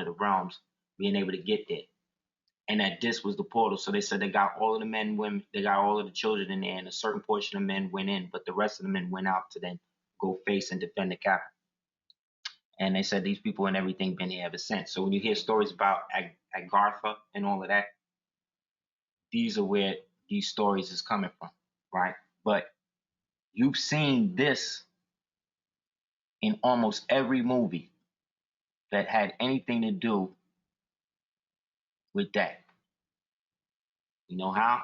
the realms, being able to get there. And that this was the portal. So they said they got all of the men, women, they got all of the children in there, and a certain portion of men went in, but the rest of the men went out to then go face and defend the capital. And they said these people and everything been here ever since. So when you hear stories about Agartha and all of that, these are where these stories is coming from, right? But you've seen this in almost every movie that had anything to do with that. You know how?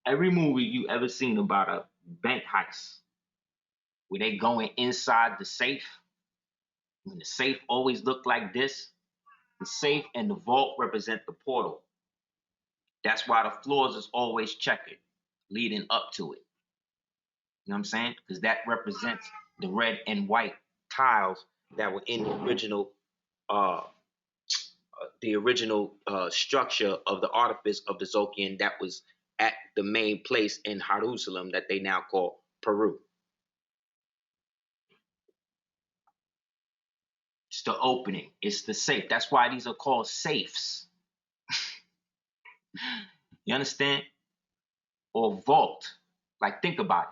Every movie you ever seen about a bank heist, where they going inside the safe, when the safe always looked like this, the safe and the vault represent the portal. That's why the floors is always checkered, leading up to it. You know what I'm saying? Because that represents the red and white tiles that were in uh, the original structure of the artifice of the Tzolk'in that was at the main place in Jerusalem that they now call Peru. It's the opening. It's the safe. That's why these are called safes. You understand? Or vault. Like, think about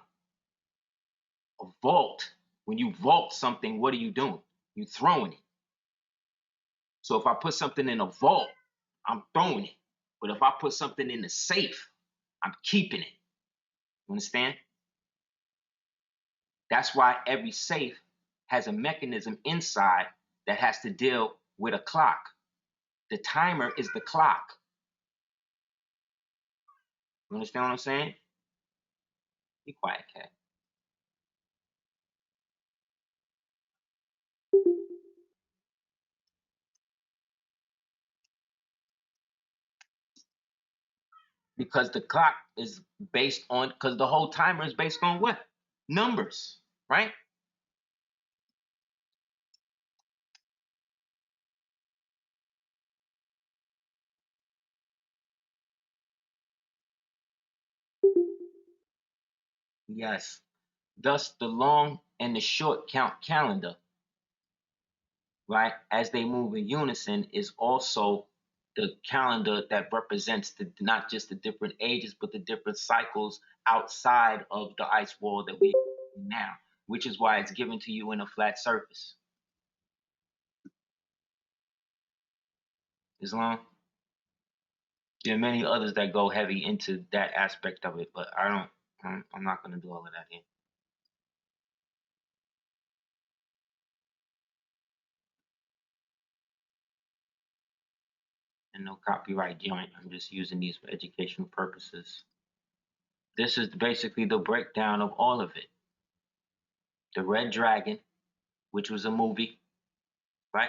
it. A vault. When you vault something, what are you doing? You throwing it. So if I put something in a vault, I'm throwing it. But if I put something in the safe, I'm keeping it. You understand? That's why every safe has a mechanism inside that has to deal with a clock. The timer is the clock. You understand what I'm saying? Be quiet, cat. Because the clock is based on, because the whole timer is based on what? Numbers, right? Yes. Thus, the long and the short count calendar, right, as they move in unison, is also the calendar that represents not just the different ages, but the different cycles outside of the ice wall that we have now, which is why it's given to you in a flat surface. Islam. There are many others that go heavy into that aspect of it, but I'm not going to do all of that here. And no copyright joint. I'm just using these for educational purposes. This is basically the breakdown of all of it. The Red Dragon, which was a movie, right?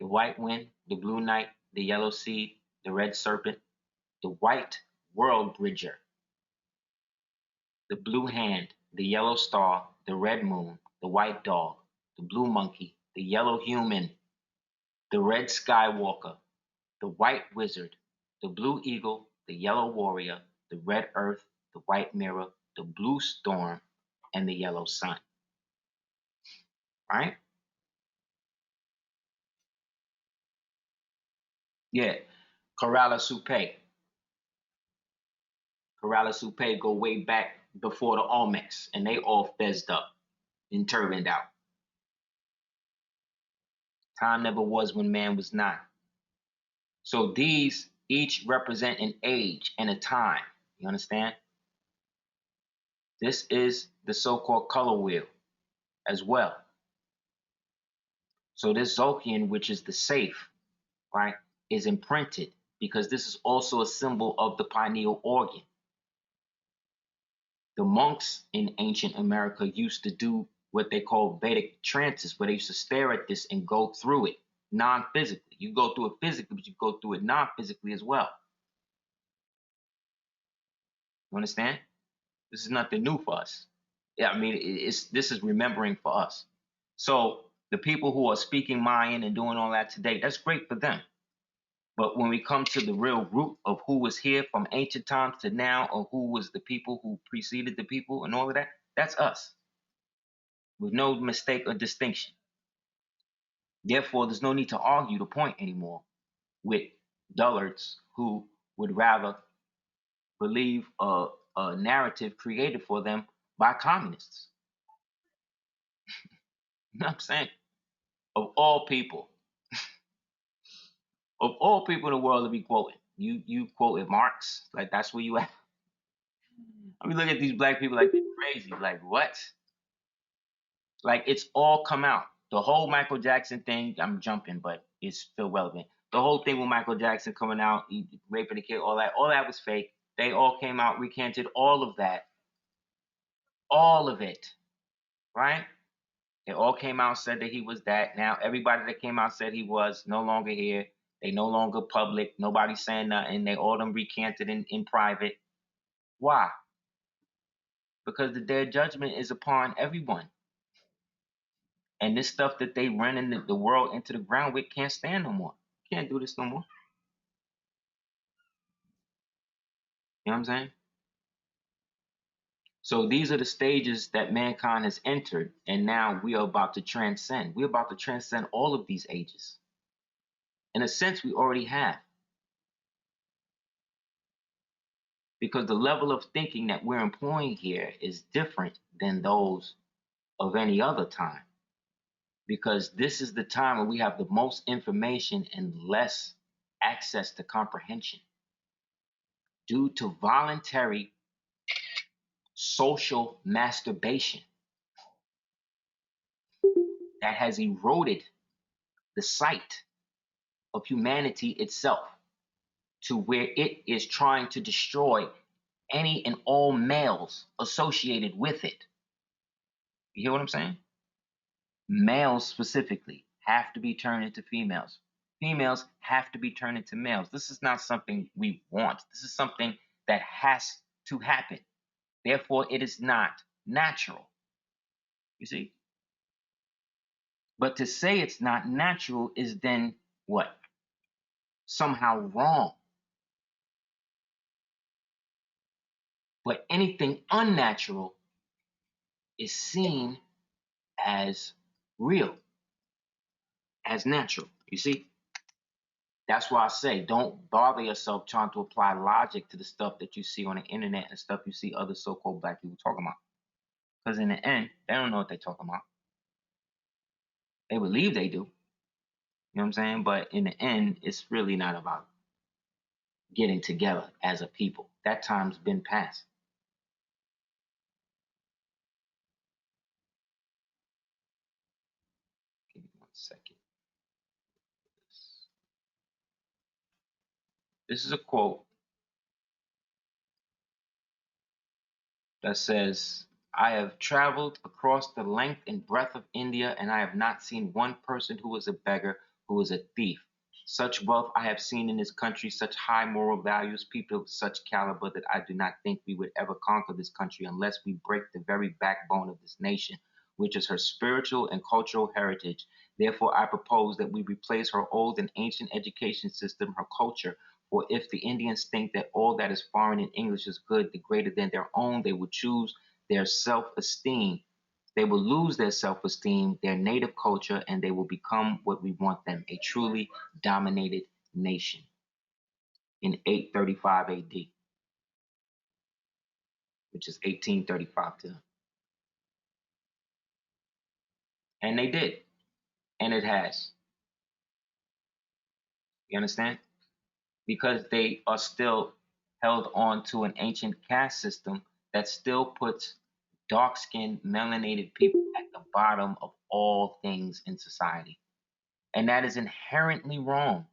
The White Wind, the Blue Knight, the Yellow Seed, the Red Serpent, the White World Bridger, the Blue Hand, the Yellow Star, the Red Moon, the White Dog, the Blue Monkey, the Yellow Human, the Red Skywalker, the White Wizard, the Blue Eagle, the Yellow Warrior, the Red Earth, the White Mirror, the Blue Storm, and the Yellow Sun. Right? Yeah. Corrala Supe. Corrala Supe go way back before the Olmecs, and they all fezzed up and turbaned out. Time never was when man was not. So these each represent an age and a time. You understand? This is the so-called color wheel as well. So this Zokian, which is the safe, right, is imprinted because this is also a symbol of the pineal organ. The monks in ancient America used to do what they call Vedic trances, where they used to stare at this and go through it non-physically. You go through it physically, but you go through it non-physically as well. You understand? This is nothing new for us. Yeah, I mean, this is remembering for us. So the people who are speaking Mayan and doing all that today, that's great for them. But when we come to the real root of who was here from ancient times to now, or who was the people who preceded the people and all of that, that's us, with no mistake or distinction. Therefore, there's no need to argue the point anymore with dullards who would rather believe a narrative created for them by communists. You know what I'm saying? Of all people, of all people in the world to be quoting, you quoted Marx, like that's where you at. I mean, look at these black people like they're crazy. Like what? Like it's all come out. The whole Michael Jackson thing, I'm jumping, but it's still relevant. The whole thing with Michael Jackson coming out, raping the kid, all that was fake. They all came out, recanted all of that, all of it, right? They all came out, said that he was that. Now everybody that came out said he was no longer here. They no longer public. Nobody saying nothing. They all them recanted in private. Why? Because the day of judgment is upon everyone. And this stuff that they running the world into the ground with can't stand no more. Can't do this no more. You know what I'm saying? So these are the stages that mankind has entered, and now we are about to transcend. We're about to transcend all of these ages. In a sense, we already have. because the level of thinking that we're employing here is different than those of any other time. Because this is the time when we have the most information and less access to comprehension due to voluntary social masturbation that has eroded the sight of humanity itself to where it is trying to destroy any and all males associated with it. You hear what I'm saying? Males specifically have to be turned into females. Females have to be turned into males. This is not something we want. This is something that has to happen. Therefore, it is not natural. You see? But to say it's not natural is then what? Somehow wrong. But anything unnatural is seen as real, as natural. You see? That's why I say don't bother yourself trying to apply logic to the stuff that you see on the internet and stuff you see other so-called black people talking about. Because in the end, they don't know what they're talking about. They believe they do. You know what I'm saying? But in the end, it's really not about getting together as a people. That time's been past. Give me 1 second. This is a quote that says, I have traveled across the length and breadth of India, and I have not seen one person who is a beggar, who is a thief. Such wealth I have seen in this country, such high moral values, people of such caliber, that I do not think we would ever conquer this country unless we break the very backbone of this nation, which is her spiritual and cultural heritage. Therefore, I propose that we replace her old and ancient education system, her culture. For if the Indians think that all that is foreign and English is good, the greater than their own, they would choose their self-esteem. They will lose their self-esteem, their native culture, and they will become what we want them, a truly dominated nation. In 835 AD, which is 1835 to them. And they did. And it has. You understand? Because they are still held on to an ancient caste system that still puts dark-skinned, melanated people at the bottom of all things in society. And that is inherently wrong.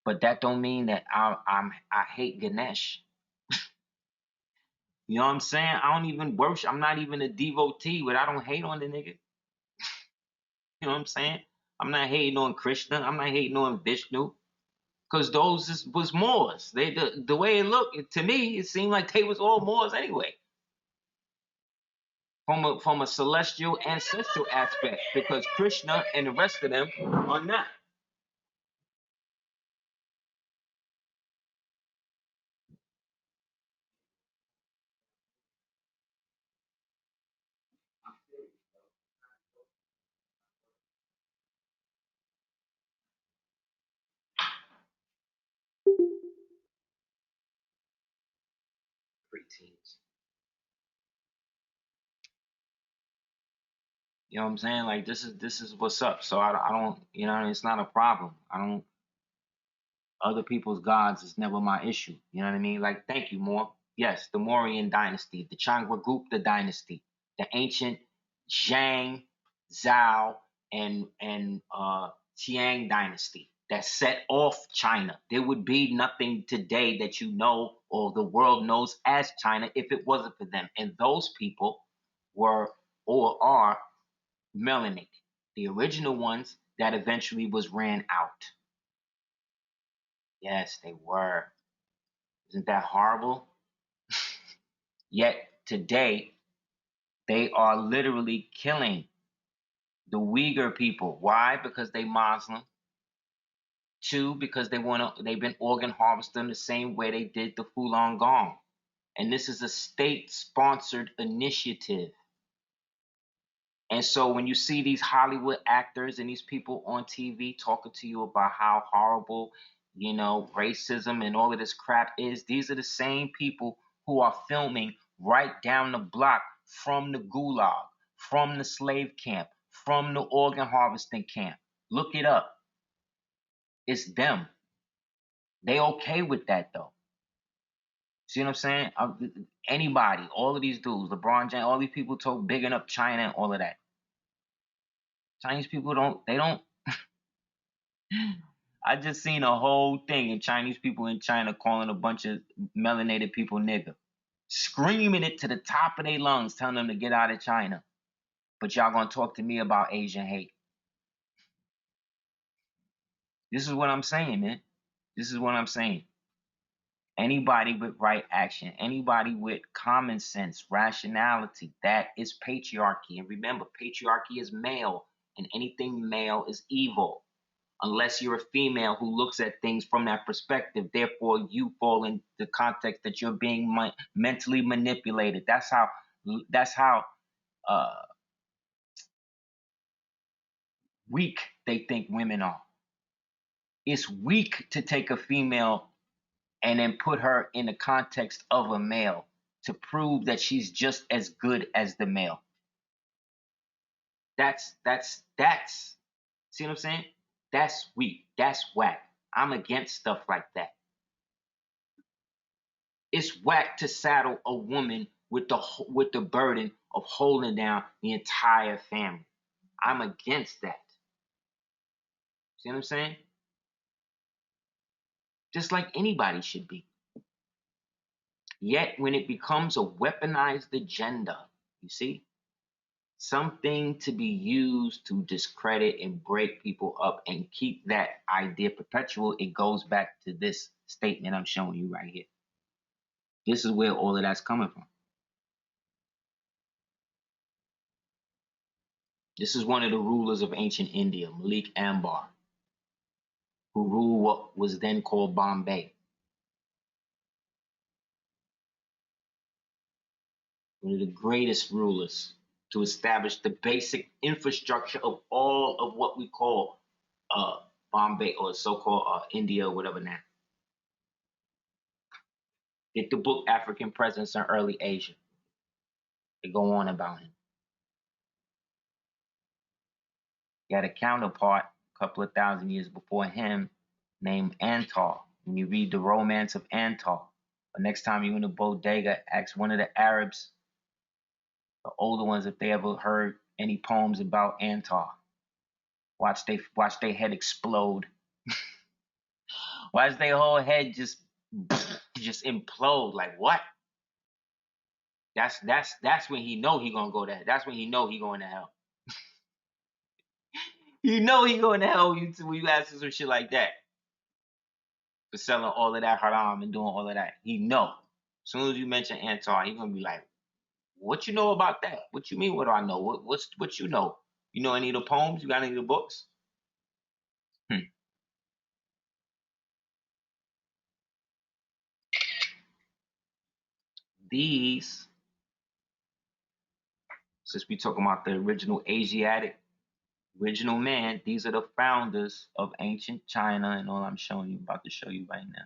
But that don't mean that I hate Ganesh. You know what I'm saying? I don't even worship. I'm not even a devotee, but I don't hate on the nigga. You know what I'm saying? I'm not hating on Krishna. I'm not hating on Vishnu. Because those was Moors. The way it looked, to me, it seemed like they was all Moors anyway. From a celestial ancestral aspect, because Krishna and the rest of them are not. Preteens. You know what I'm saying? Like this is what's up. So I don't, you know, it's not a problem. I don't. Other people's gods is never my issue. You know what I mean? Like, thank you, Moor. Yes, the Mauryan dynasty, the Chandragupta dynasty, the ancient Zhang, Zhao, and Qiang dynasty that set off China. There would be nothing today that you know or the world knows as China if it wasn't for them. And those people were or are melanated, the original ones that eventually was ran out. Yes, they were. Isn't that horrible? Yet today, they are literally killing the Uyghur people. Why? Because they Muslim. Two, because they've been organ harvesting the same way they did the Falun Gong. And this is a state-sponsored initiative. And so when you see these Hollywood actors and these people on TV talking to you about how horrible you know, racism and all of this crap is, these are the same people who are filming right down the block from the gulag, from the slave camp, from the organ harvesting camp. Look it up. It's them. They okay with that though. See what I'm saying? Anybody, all of these dudes, LeBron James, all these people talk bigging up China and all of that. Chinese people don't. I just seen a whole thing of Chinese people in China calling a bunch of melanated people nigger, screaming it to the top of their lungs, telling them to get out of China. But y'all gonna talk to me about Asian hate. This is what I'm saying, man. This is what I'm saying. Anybody with right action, anybody with common sense, rationality, that is patriarchy. And remember, patriarchy is male, and anything male is evil. Unless you're a female who looks at things from that perspective, therefore you fall in the context that you're being mentally manipulated. That's how weak they think women are. It's weak to take a female and then put her in the context of a male to prove that she's just as good as the male. That's see what I'm saying? That's weak. That's whack. I'm against stuff like that. It's whack to saddle a woman with the burden of holding down the entire family. I'm against that. See what I'm saying? Just like anybody should be. Yet when it becomes a weaponized agenda, you see, something to be used to discredit and break people up and keep that idea perpetual, it goes back to this statement I'm showing you right here. This is where all of that's coming from. This is one of the rulers of ancient India, Malik Ambar, who ruled what was then called Bombay. One of the greatest rulers to establish the basic infrastructure of all of what we call Bombay, or so-called India, or whatever now. Get the book African Presence in Early Asia. They go on about him. He had a counterpart a couple of thousand years before him named Antar. When you read the Romance of Antar, the next time you're in a bodega, ask one of the Arabs, the older ones, if they ever heard any poems about Antar. Watch their head explode. Watch their whole head just implode. Like what? That's when he know he gonna go there. That's when he know he going to hell. You know he going to hell when you ask him some shit like that. For selling all of that haram and doing all of that. He know. As soon as you mention Antar, he gonna be like, what you know about that? What you mean what do I know? What you know? You know any of the poems? You got any of the books? These, since we talking about the original Asiatic, original man, these are the founders of ancient China and all I'm showing you, about to show you right now.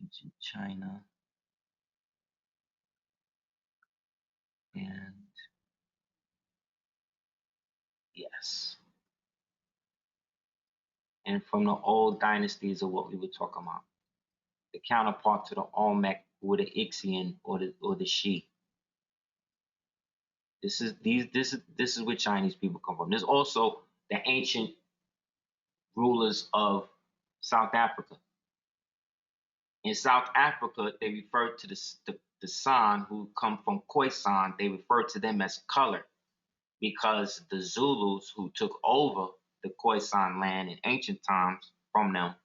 Ancient China. And yes. And from the old dynasties of what we were talking about. The counterpart to the Olmec or the Ixian or the Shi. This is where Chinese people come from. There's also the ancient rulers of South Africa. In South Africa, they refer to the San who come from Khoisan. They refer to them as color because the Zulus who took over the Khoisan land in ancient times from them,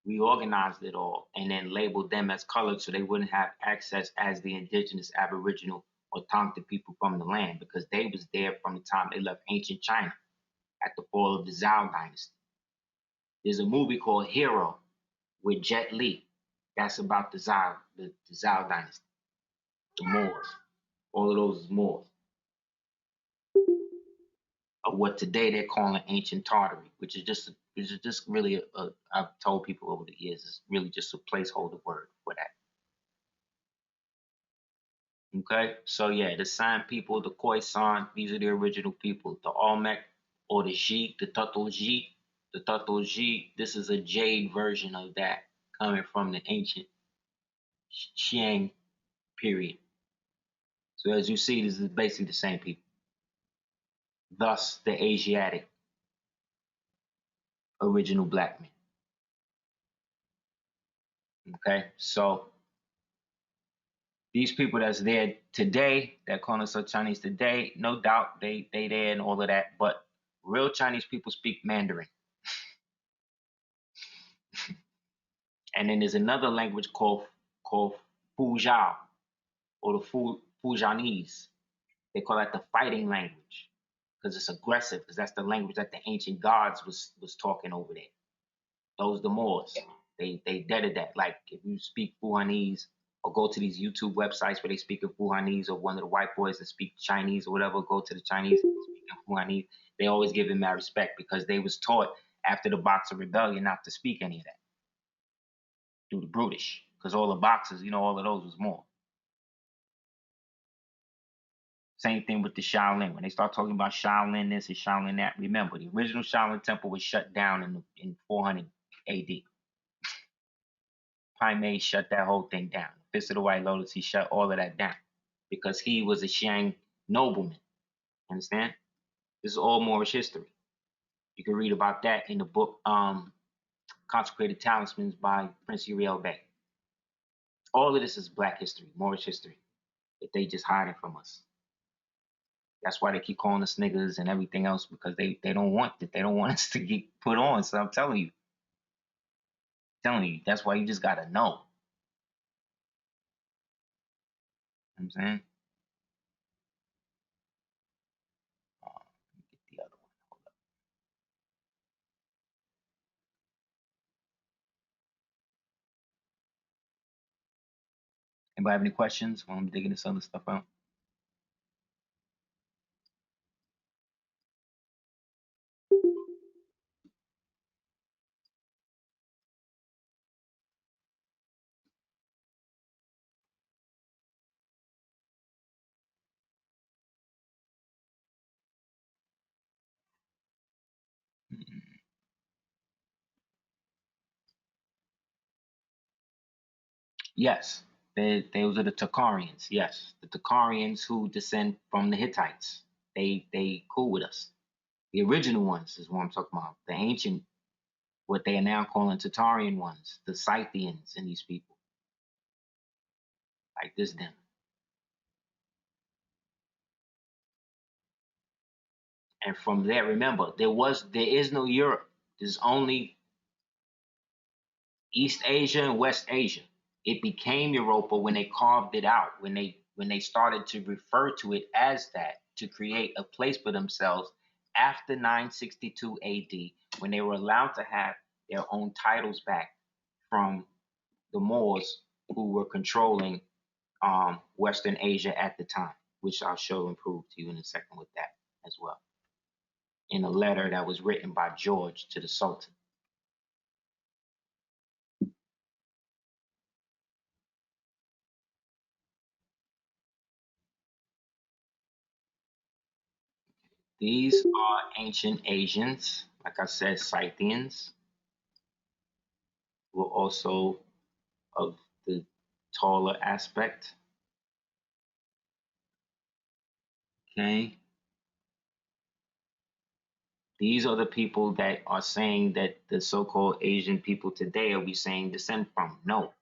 reorganized it all and then labeled them as colored so they wouldn't have access as the indigenous, aboriginal, or Tonka people from the land, because they was there from the time they left ancient China at the fall of the Zhao dynasty. There's a movie called Hero with Jet Li. That's about the Zhao dynasty, the Moors. All of those is Moors. of what today they're calling ancient Tartary, which is just really I've told people over the years, it's really just a placeholder word for that. Okay, so yeah, the San people, the Khoisan, these are the original people. The Olmec or the Ji, the Tato-Ji, the Tato-Ji. This is a jade version of that coming from the ancient Qiang period. So as you see, this is basically the same people. Thus, the Asiatic original black men. Okay, so these people that's there today, that call us Chinese today, no doubt they there and all of that, but real Chinese people speak Mandarin. And then there's another language called Fuzhou, or the Fujianese. They call that the fighting language because it's aggressive, because that's the language that the ancient gods was talking over there. Those the Moors. They deaded that. Like if you speak Fujianese or go to these YouTube websites where they speak in Fujianese, or one of the white boys that speak Chinese or whatever, go to the Chinese and speak in Fujianese, they always give him mad respect because they was taught after the Boxer Rebellion not to speak any of that. Do the brutish, because all the boxers, all of those was more. Same thing with the Shaolin. When they start talking about Shaolin this and Shaolin that, remember the original Shaolin temple was shut down in 400 A.D. Pai Mei shut that whole thing down. Fist of the White Lotus, he shut all of that down because he was a Qiang nobleman. Understand? This is all Moorish history. You can read about that in the book Consecrated Talismans by Prince Uriel Bey. All of this is black history, Moorish history, that they just hiding from us. That's why they keep calling us niggas and everything else, because they don't want it. They don't want us to get put on. So I'm telling you, that's why you just gotta know. You know what I'm saying? Let me get the other one. Hold up. Anybody have any questions while I'm digging this other stuff out? Yes, those are the Takarians. Yes, the Takarians who descend from the Hittites. They cool with us. The original ones is what I'm talking about. The ancient, what they are now calling Tatarian ones, the Scythians and these people. Like this them. And from there, remember, there is no Europe. There's only East Asia and West Asia. It became Europa when they carved it out, when they started to refer to it as that, to create a place for themselves after 962 AD, when they were allowed to have their own titles back from the Moors, who were controlling Western Asia at the time, which I'll show and prove to you in a second with that as well, in a letter that was written by George to the Sultan. These are ancient Asians, like I said, Scythians, were also of the taller aspect. Okay. These are the people that are saying that the so-called Asian people today are we saying descend from. No.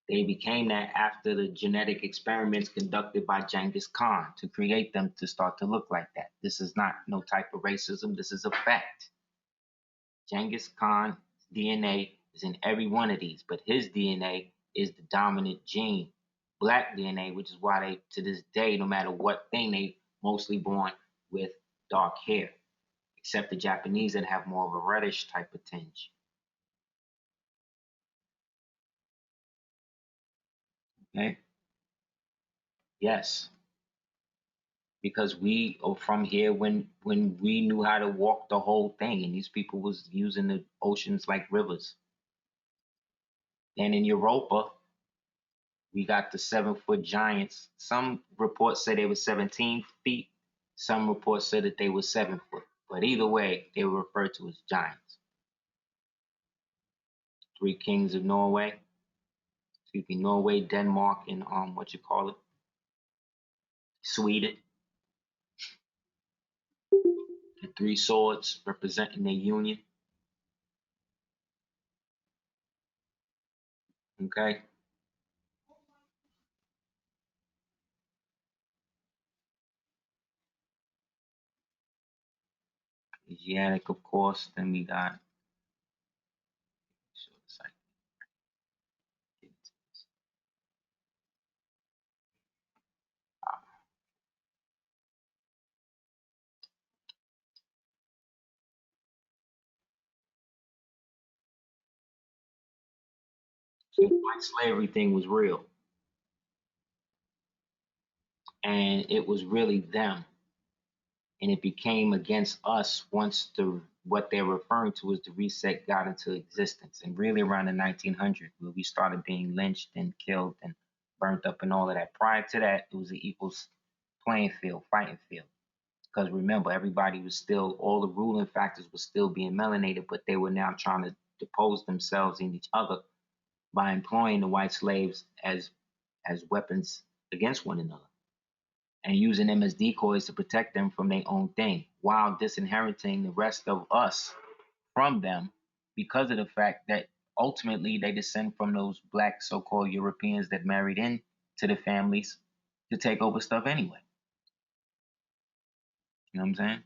They became that after the genetic experiments conducted by Genghis Khan to create them to start to look like that. This is not no type of racism. This is a fact. Genghis Khan's DNA is in every one of these, but his DNA is the dominant gene, black DNA, which is why they, to this day, no matter what thing, they mostly born with dark hair, except the Japanese that have more of a reddish type of tinge. Okay? Yes. because we are from here when we knew how to walk the whole thing, and these people was using the oceans like rivers. And in Europa, we got the 7-foot giants. Some reports say they were 17 feet. Some reports said that they were 7 foot. But either way, they were referred to as giants. 3 kings of Norway. Excuse me, Norway, Denmark, and what you call it, Sweden. The 3 swords representing their union. Okay. Asiatic, of course. Then we got. So white slavery thing was real, and it was really them, and it became against us once what they're referring to as the reset got into existence, and really around the 1900s where we started being lynched and killed and burnt up and all of that. Prior to that, it was an equals playing field, fighting field. Because remember, everybody was still, all the ruling factors were still being melanated, but they were now trying to depose themselves in each other by employing the white slaves as weapons against one another and using them as decoys to protect them from their own thing while disinheriting the rest of us from them because of the fact that ultimately they descend from those black so-called Europeans that married into the families to take over stuff anyway. You know what I'm saying?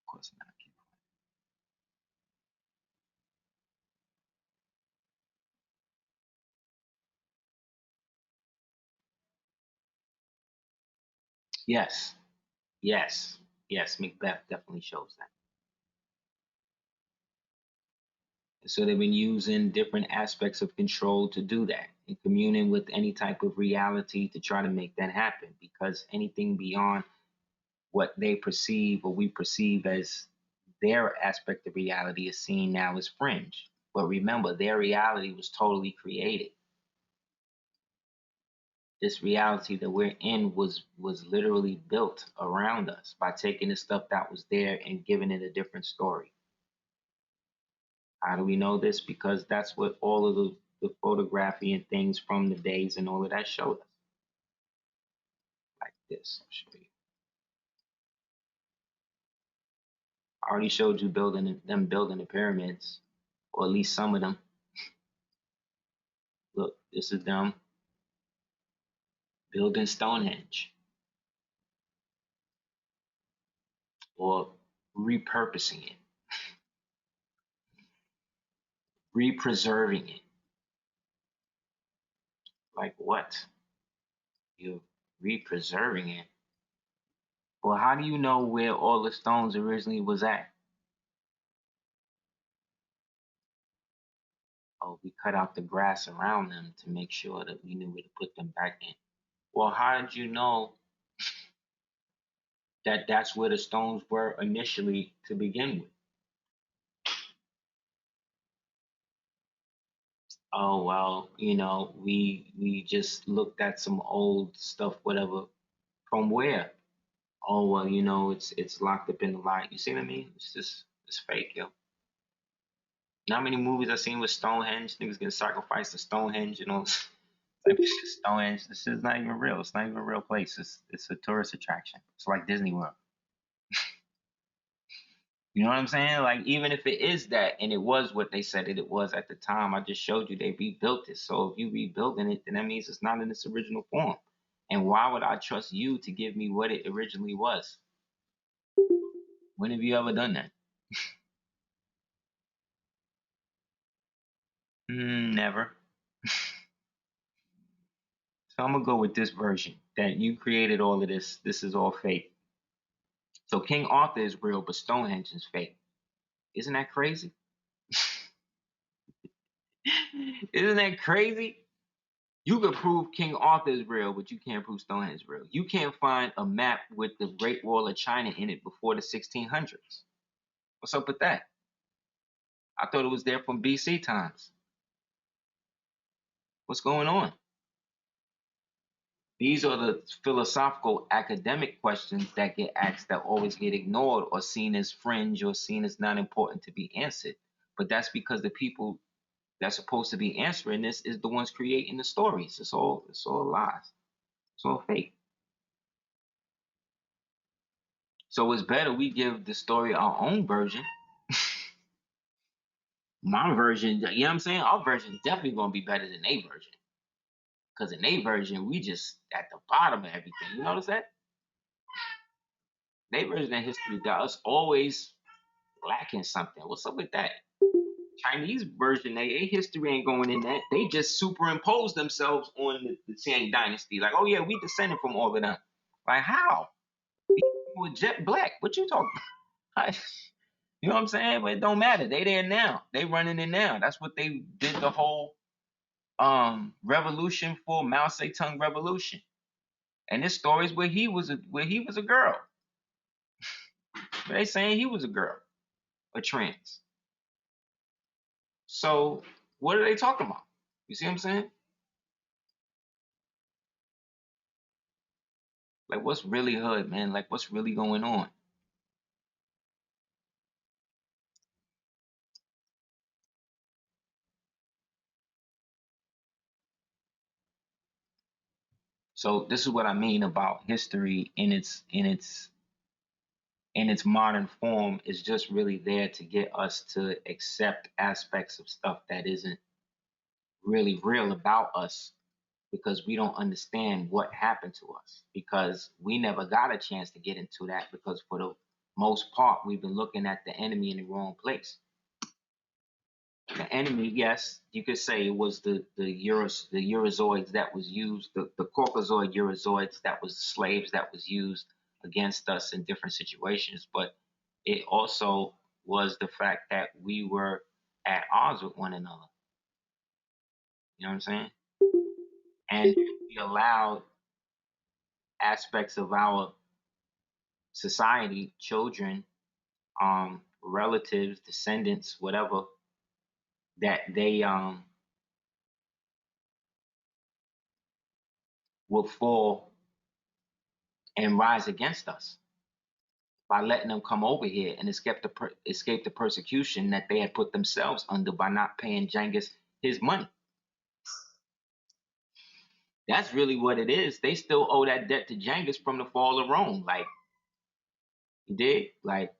Of course not. Yes, yes, yes. Macbeth definitely shows that. So they've been using different aspects of control to do that and communing with any type of reality to try to make that happen because anything beyond what they perceive or we perceive as their aspect of reality is seen now as fringe. But remember, their reality was totally created. This reality that we're in was literally built around us by taking the stuff that was there and giving it a different story. How do we know this? Because that's what all of the photography and things from the days and all of that showed us. Like this, I'll show you. I already showed you them building the pyramids, or at least some of them. Look, this is them building Stonehenge or repurposing it, re-preserving it. Like what? You're re-preserving it. Well, how do you know where all the stones originally was at? Oh, we cut out the grass around them to make sure that we knew where to put them back in. Well, how did you know that that's where the stones were initially to begin with? Oh well, we just looked at some old stuff, whatever. From where? Oh well, it's locked up in the light. You see what I mean? It's fake, yo. You know how many movies I've seen with Stonehenge? Niggas getting sacrificed to Stonehenge, Like shit, Stonehenge. This is not even real. It's not even a real place. It's a tourist attraction. It's like Disney World. You know what I'm saying? Like, even if it is that, and it was what they said it was at the time, I just showed you they rebuilt it. So if you rebuilding it, then that means it's not in its original form. And why would I trust you to give me what it originally was? When have you ever done that? Never. So I'm gonna go with this version that you created all of this. This is all fake. So King Arthur is real, but Stonehenge is fake. Isn't that crazy? Isn't that crazy? You could prove King Arthur is real, but you can't prove Stonehenge is real. You can't find a map with the Great Wall of China in it before the 1600s. What's up with that? I thought it was there from BC times. What's going on? These are the philosophical academic questions that get asked that always get ignored or seen as fringe or seen as not important to be answered. But that's because the people that's supposed to be answering this is the ones creating the stories. It's all lies. It's all fake. So it's better we give the story our own version. My version, you know what I'm saying? Our version is definitely gonna be better than a version. Because in a version, we just at the bottom of everything. You notice that? Their version of history got us always lacking something. What's up with that? Chinese version, their history ain't going in that. They just superimpose themselves on the Tang dynasty. Like, oh yeah, we descended from all of them. Like, how? These people were jet black. What you talking about? You know what I'm saying? But it don't matter. They there now. They running it now. That's what they did the whole revolution for, Mao Zedong revolution. And this story is where he was a girl. They saying he was a girl, a trans. So what are they talking about? You see what I'm saying? Like, what's really hood, man? Like, what's really going on? So this is what I mean about history in its modern form is just really there to get us to accept aspects of stuff that isn't really real about us because we don't understand what happened to us because we never got a chance to get into that because for the most part we've been looking at the enemy in the wrong place. The enemy, yes, you could say it was the Eurozoids that was used, the Caucasoid Eurozoids that was slaves that was used against us in different situations, but it also was the fact that we were at odds with one another. You know what I'm saying? And we allowed aspects of our society, children, relatives, descendants, whatever, that they will fall and rise against us by letting them come over here and escape the persecution that they had put themselves under by not paying Genghis his money. That's really what it is. They still owe that debt to Genghis from the fall of Rome. Like, you dig? Like,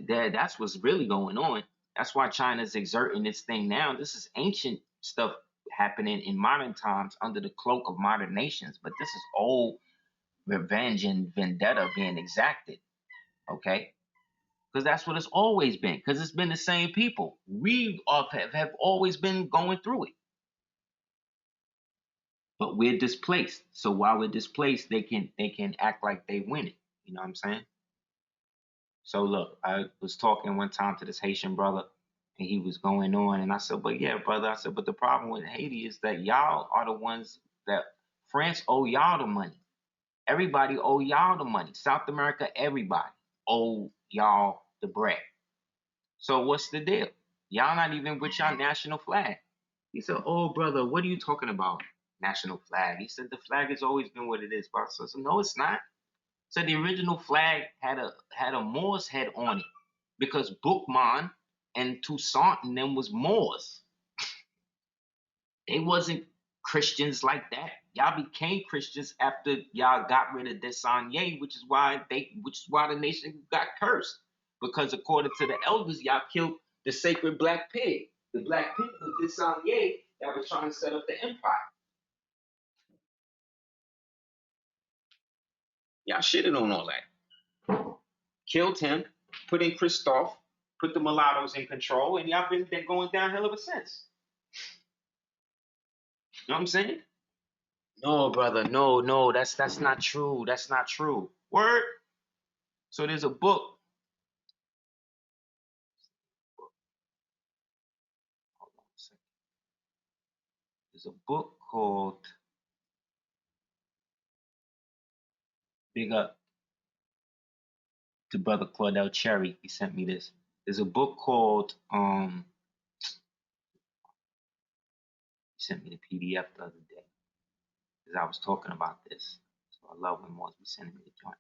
that's what's really going on. That's why China's exerting this thing now. This is ancient stuff happening in modern times under the cloak of modern nations, but this is old revenge and vendetta being exacted. Okay? Because that's what it's always been. Because it's been the same people. We have always been going through it. But we're displaced. So while we're displaced, they can act like they win it. You know what I'm saying? So look, I was talking one time to this Haitian brother, and he was going on, and I said, "But yeah, brother," I said, "but the problem with Haiti is that y'all are the ones that France owe y'all the money. Everybody owe y'all the money. South America, everybody owe y'all the bread. So what's the deal? Y'all not even with y'all national flag." He said, "Oh, brother, what are you talking about? National flag?" He said, "The flag has always been what it is, bro." So I said, "No, it's not." So the original flag had a Moor's head on it because Bookman and Toussaint and them was Moors. They wasn't Christians like that. Y'all became Christians after y'all got rid of Desanya, which is why the nation got cursed. Because according to the elders, y'all killed the sacred black pig. The black pig was Desanya that was trying to set up the empire. Y'all shitted on all that. Killed him, put in Christophe, put the mulattoes in control, and y'all been going downhill ever since. You know what I'm saying? No, brother, no, that's not true. That's not true. Word. So there's a book. Hold on a second. There's a book called Big Up to Brother Claudel Cherry. He sent me this. There's a book called he sent me the PDF the other day because I was talking about this. So I love when Moors be sending me the joint.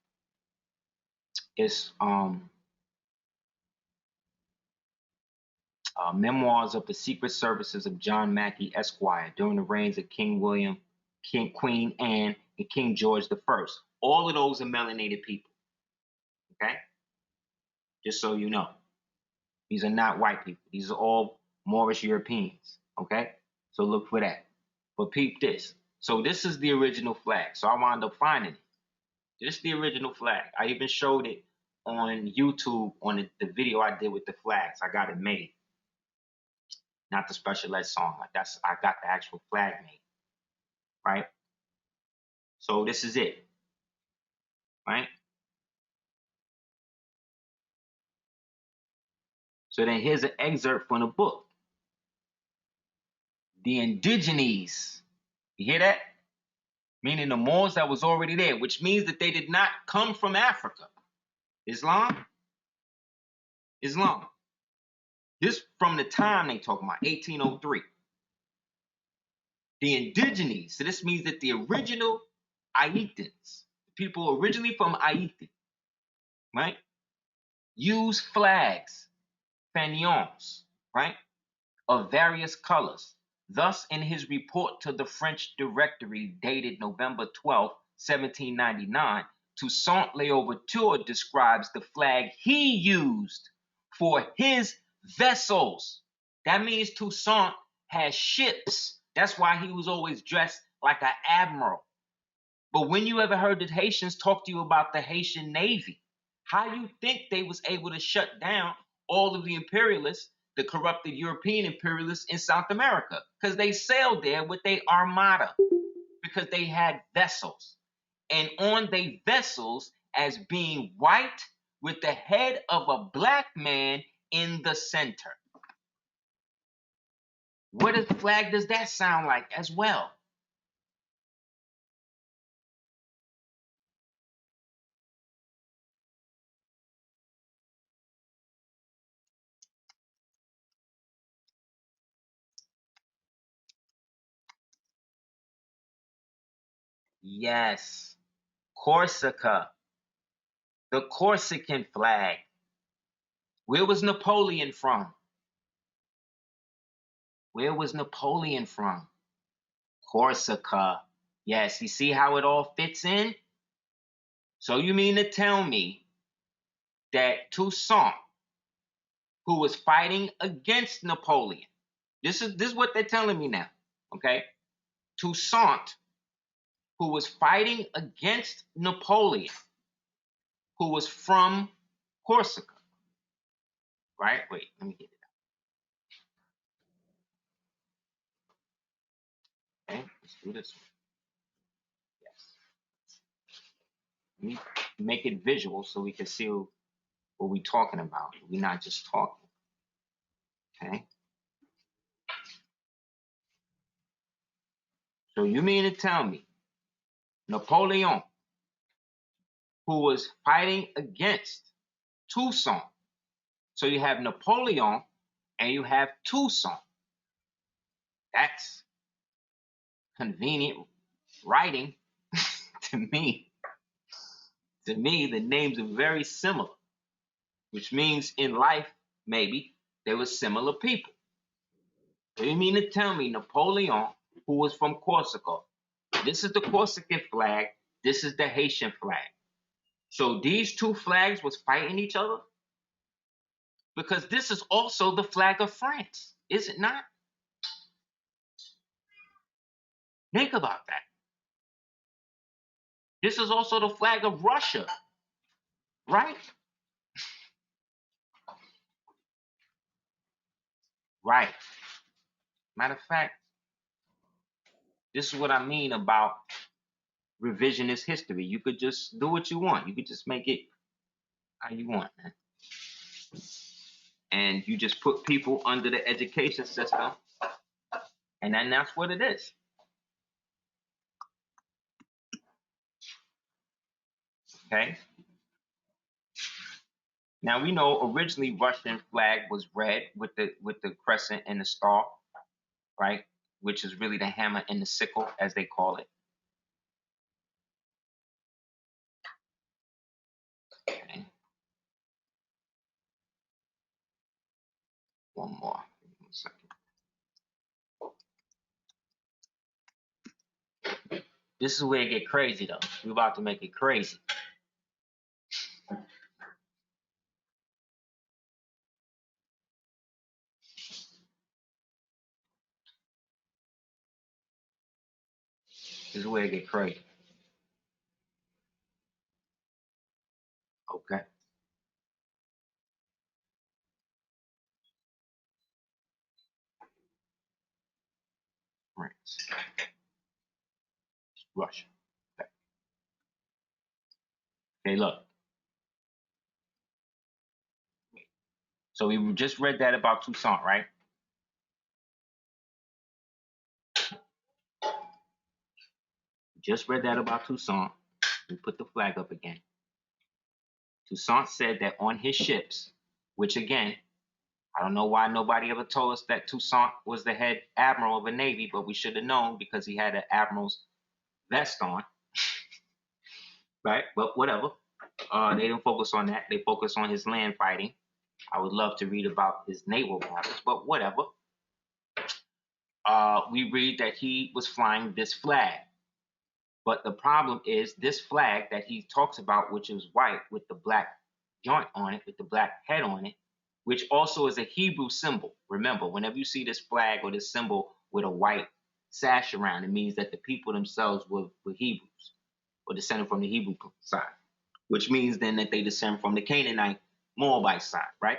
It's Memoirs of the Secret Services of John Mackey, Esquire, during the reigns of King William, Queen Anne, and King George I. All of those are melanated people. Okay? Just so you know. These are not white people. These are all Moorish Europeans. Okay? So look for that. But peep this. So this is the original flag. So I wound up finding it. This is the original flag. I even showed it on YouTube on the video I did with the flags. I got it made. Not the special ed song. Like I got the actual flag made. Right? So this is it. Right? So then here's an excerpt from the book. The indigenes. You hear that? Meaning the Moors that was already there, which means that they did not come from Africa. Islam. This from the time they talking about, 1803. The indigenes. So this means that the original Haitians, people originally from Haiti, right, use flags, fanions, right, of various colors. Thus, in his report to the French Directory dated November 12, 1799, Toussaint L'Ouverture describes the flag he used for his vessels. That means Toussaint had ships. That's why he was always dressed like an admiral. But when you ever heard the Haitians talk to you about the Haitian Navy, how you think they was able to shut down all of the imperialists, the corrupted European imperialists in South America? Because they sailed there with their armada, because they had vessels. And on their vessels, as being white with the head of a black man in the center. What a flag does that sound like as well? Yes, Corsica, the Corsican flag. Where was Napoleon from? Where was Napoleon from? Corsica. Yes, you see how it all fits in? So you mean to tell me that Toussaint, who was fighting against Napoleon, this is what they're telling me now, okay? Toussaint, who was fighting against Napoleon, who was from Corsica, right? Wait, let me get it out. Okay, let's do this one. Yes. Let me make it visual so we can see what we're talking about. We're not just talking. Okay. So you mean to tell me Napoleon, who was fighting against Toussaint. So you have Napoleon and you have Toussaint. That's convenient writing to me. To me, the names are very similar, which means in life, maybe, they were similar people. So you mean to tell me Napoleon, who was from Corsica, this is the Corsican flag, this is the Haitian flag. So these two flags was fighting each other? Because this is also the flag of France, is it not? Think about that. This is also the flag of Russia, right? Right. Matter of fact, this is what I mean about revisionist history. You could just do what you want. You could just make it how you want, man. And you just put people under the education system And then that's what it is. Okay. Now we know originally Russian flag was red with the crescent and the star, right? Which is really the hammer and the sickle, as they call it. Okay. One more. Give me 1 second. This is where it get crazy, though. We're about to make it crazy. This is where it get crazy. Okay. France. Russia. Okay. Okay, look. So we just read that about Toussaint, right? Just read that about Toussaint. We put the flag up again. Toussaint said that on his ships, which again, I don't know why nobody ever told us that Toussaint was the head admiral of a navy, but we should have known because he had an admiral's vest on, right? But whatever. They didn't focus on that. They focused on his land fighting. I would love to read about his naval battles, but whatever. We read that he was flying this flag. But the problem is this flag that he talks about, which is white with the black joint on it, with the black head on it, which also is a Hebrew symbol. Remember, whenever you see this flag or this symbol with a white sash around, it means that the people themselves were Hebrews or descended from the Hebrew side, which means then that they descend from the Canaanite Moabite side, right?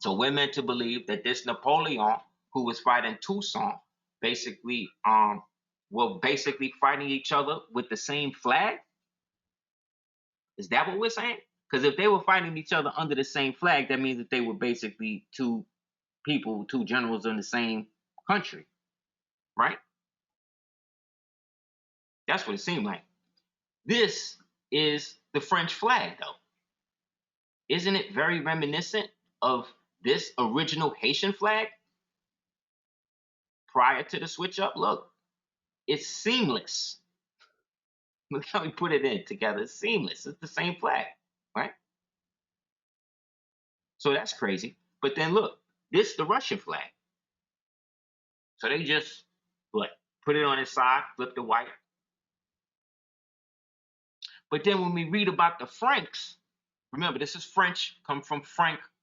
So we're meant to believe that this Napoleon, who was fighting Toussaint, basically were basically fighting each other with the same flag. Is that what we're saying? Because if they were fighting each other under the same flag, that means that they were basically two people, two generals in the same country, right? That's what it seemed like. This is the French flag, though. Isn't it very reminiscent of this original Haitian flag prior to the switch up? Look, it's seamless. Look how we put it in together. It's seamless. It's the same flag, right? So that's crazy. But then look, this is the Russian flag. So they just what put it on its side, flip the white. But then when we read about the Franks, remember this is French, come from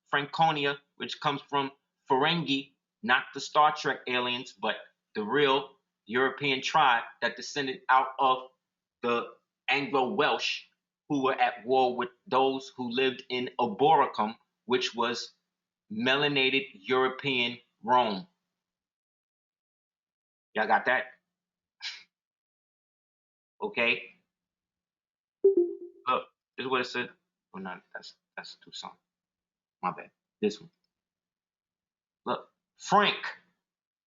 Franconia, which comes from Ferengi, not the Star Trek aliens, but the real European tribe that descended out of the Anglo-Welsh, who were at war with those who lived in Arboricum, which was melanated European Rome. Y'all got that? Okay. Look, this is what it said. Oh, no, that's Toussaint. My bad. This one. Look, Frank,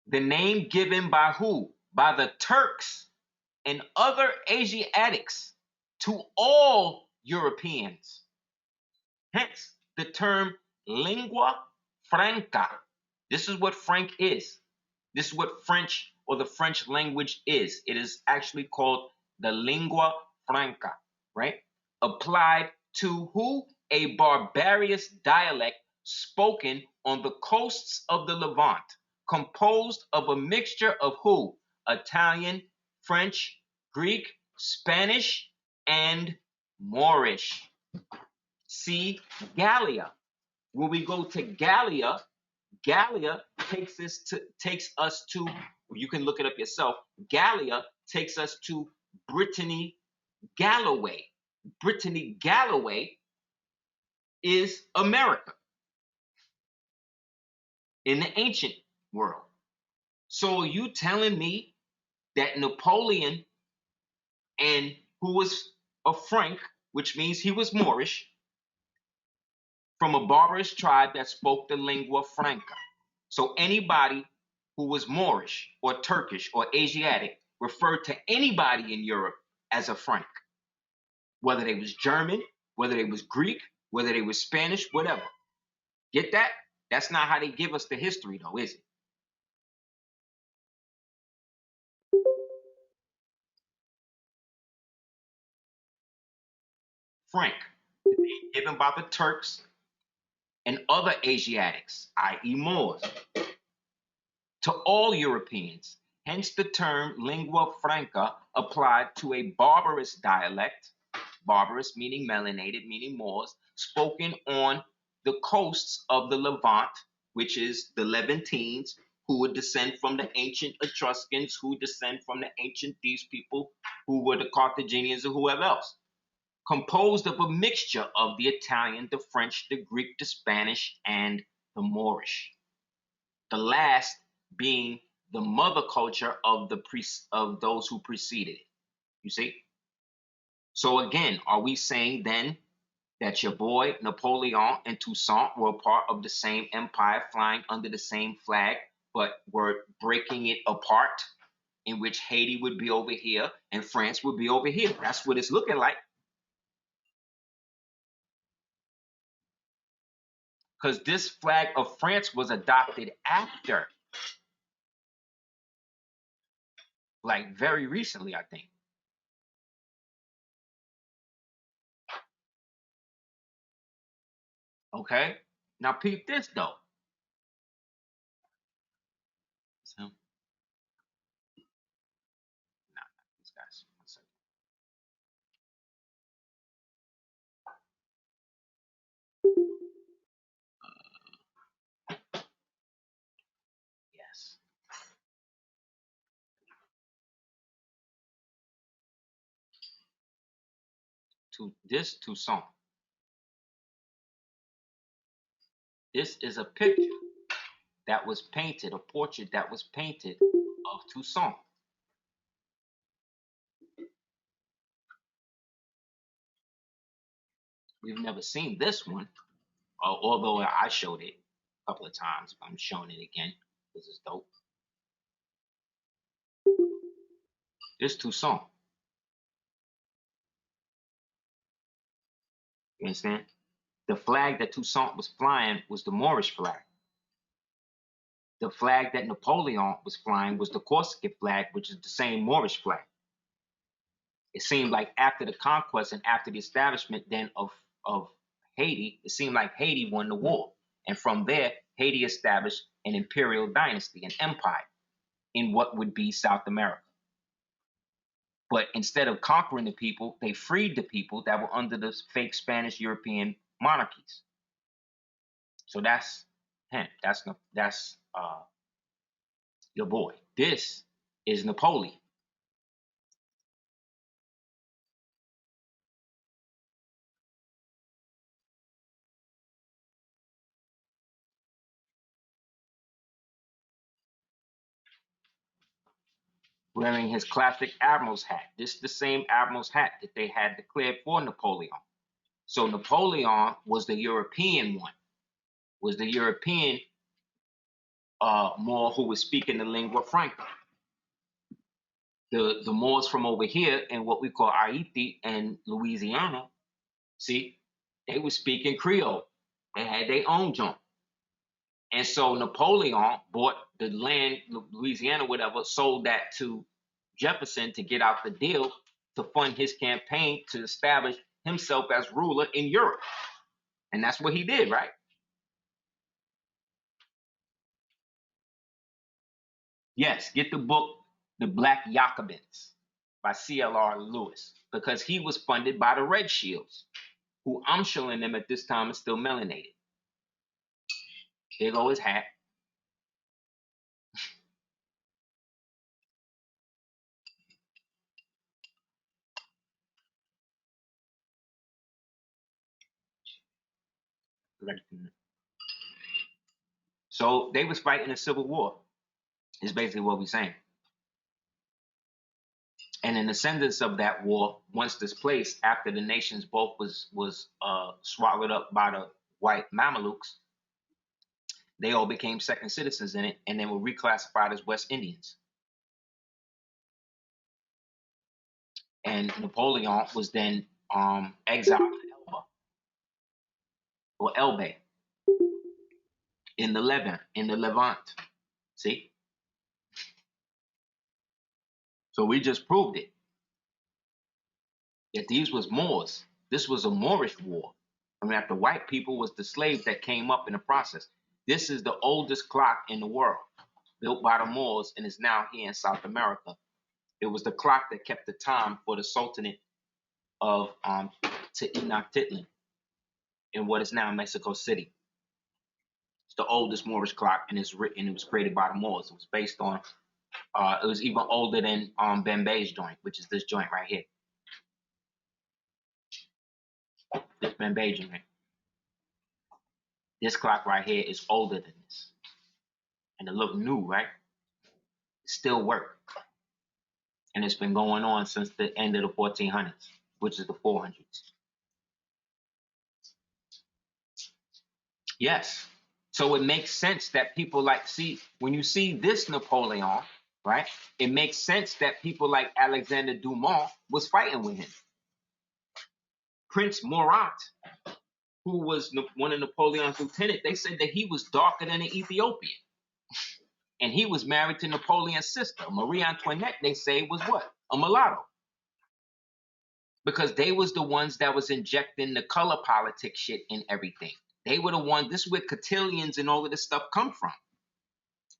the name given by who? By the Turks and other Asiatics to all Europeans. Hence, the term lingua franca. This is what Frank is. This is what French or the French language is. It is actually called the lingua franca, right? Applied to who? A barbarous dialect spoken on the coasts of the Levant, composed of a mixture of who? Italian, French, Greek, Spanish, and Moorish. See Gallia. When we go to Gallia, Gallia takes us to, you can look it up yourself. Gallia takes us to Brittany, Galloway. Brittany, Galloway is America in the ancient world. So are you telling me that Napoleon, and who was a Frank, which means he was Moorish, from a barbarous tribe that spoke the lingua franca. So anybody who was Moorish or Turkish or Asiatic referred to anybody in Europe as a Frank, whether they was German, whether they was Greek, whether they was Spanish, whatever. Get that? That's not how they give us the history, though, is it? Frank, the name given by the Turks and other Asiatics, i.e. Moors, to all Europeans. Hence the term lingua franca applied to a barbarous dialect, barbarous meaning melanated, meaning Moors, spoken on the coasts of the Levant, which is the Levantines, who would descend from the ancient Etruscans, who descend from the ancient these people, who were the Carthaginians or whoever else. Composed of a mixture of the Italian, the French, the Greek, the Spanish, and the Moorish. The last being the mother culture of those who preceded it. You see? So again, are we saying then that your boy Napoleon and Toussaint were part of the same empire, flying under the same flag, but were breaking it apart, in which Haiti would be over here and France would be over here? That's what it's looking like. Because this flag of France was adopted after, like very recently, I think. Okay? Now peep this though. It's him. Nah, these guys. One second. Yes. To this Toussaint. This is a picture that was painted, a portrait that was painted of Toussaint. We've never seen this one, although I showed it a couple of times. I'm showing it again. This is dope. This Toussaint. You understand? The flag that Toussaint was flying was the Moorish flag. The flag that Napoleon was flying was the Corsican flag, which is the same Moorish flag. It seemed like after the conquest and after the establishment then of Haiti, it seemed like Haiti won the war. And from there, Haiti established an imperial dynasty, an empire in what would be South America. But instead of conquering the people, they freed the people that were under the fake Spanish European monarchies. So that's him. That's your boy. This is Napoleon. Wearing his classic admiral's hat. This is the same admiral's hat that they had declared for Napoleon. So Napoleon was the European one, was the European Moor who was speaking the lingua franca. The Moors from over here in what we call Haiti and Louisiana, see, they were speaking Creole. They had their own junk. And so Napoleon bought the land, Louisiana, whatever, sold that to Jefferson to get out the deal to fund his campaign to establish himself as ruler in Europe. And that's what he did, right? Yes, get the book, The Black Jacobins by C.L.R. Lewis, because he was funded by the Red Shields, who I'm showing them at this time is still melanated. There go his hat. So they was fighting a civil war, is basically what we're saying. And in the ascendance of that war, once displaced, after the nations both was swallowed up by the white Mamelukes, They all became second citizens in it, and they were reclassified as West Indians. And Napoleon was then exiled to Elba or Elbe in the Levant. See? So we just proved it. That these was Moors. This was a Moorish war. I mean, after white people was the slaves that came up in the process. This is the oldest clock in the world, built by the Moors, and is now here in South America. It was the clock that kept the time for the Sultanate of Tenochtitlan in what is now Mexico City. It's the oldest Moorish clock, and it was created by the Moors. It was based on, it was even older than Bembe's joint, which is this joint right here. This Bembe joint. This clock right here is older than this. And it look new, right? It still work. And it's been going on since the end of the 1400s, which is the 400s. Yes. So it makes sense that people like, see, when you see this Napoleon, right, it makes sense that people like Alexander Dumas was fighting with him. Prince Murat, who was one of Napoleon's lieutenants, they said that he was darker than an Ethiopian. And he was married to Napoleon's sister. Marie Antoinette, they say, was what? A mulatto. Because they was the ones that was injecting the color politic shit in everything. They were the ones, this is where cotillions and all of this stuff come from.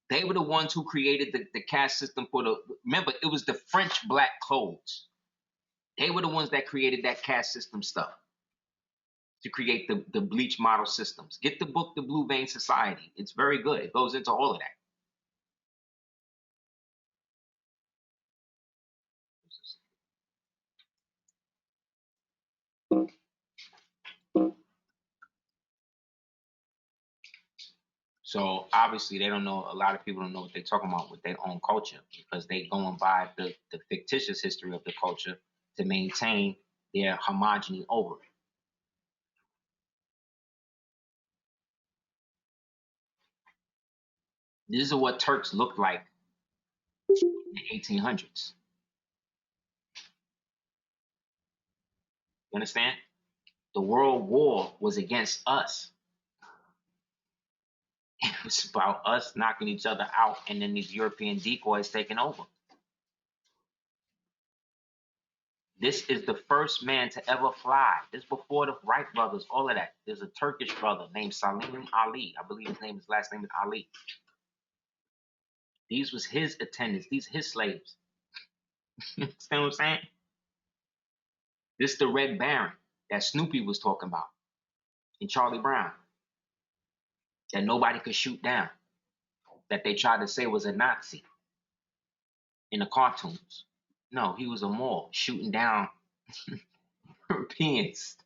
They were the ones who created the caste system for remember, it was the French black codes. They were the ones that created that caste system stuff to create the bleach model systems. Get the book, The Blue Vein Society. It's very good. It goes into all of that. So obviously they don't know, a lot of people don't know what they're talking about with their own culture because they going by the fictitious history of the culture to maintain their homogeny over it. This is what Turks looked like in the 1800s. You understand? The World War was against us. It was about us knocking each other out and then these European decoys taking over. This is the first man to ever fly. This is before the Wright brothers, all of that. There's a Turkish brother named Salim Ali. I believe his last name is Ali. These was his attendants. These his slaves. You understand what I'm saying? This is the Red Baron that Snoopy was talking about in Charlie Brown. That nobody could shoot down. That they tried to say was a Nazi in the cartoons. No, he was a Moor shooting down Europeans,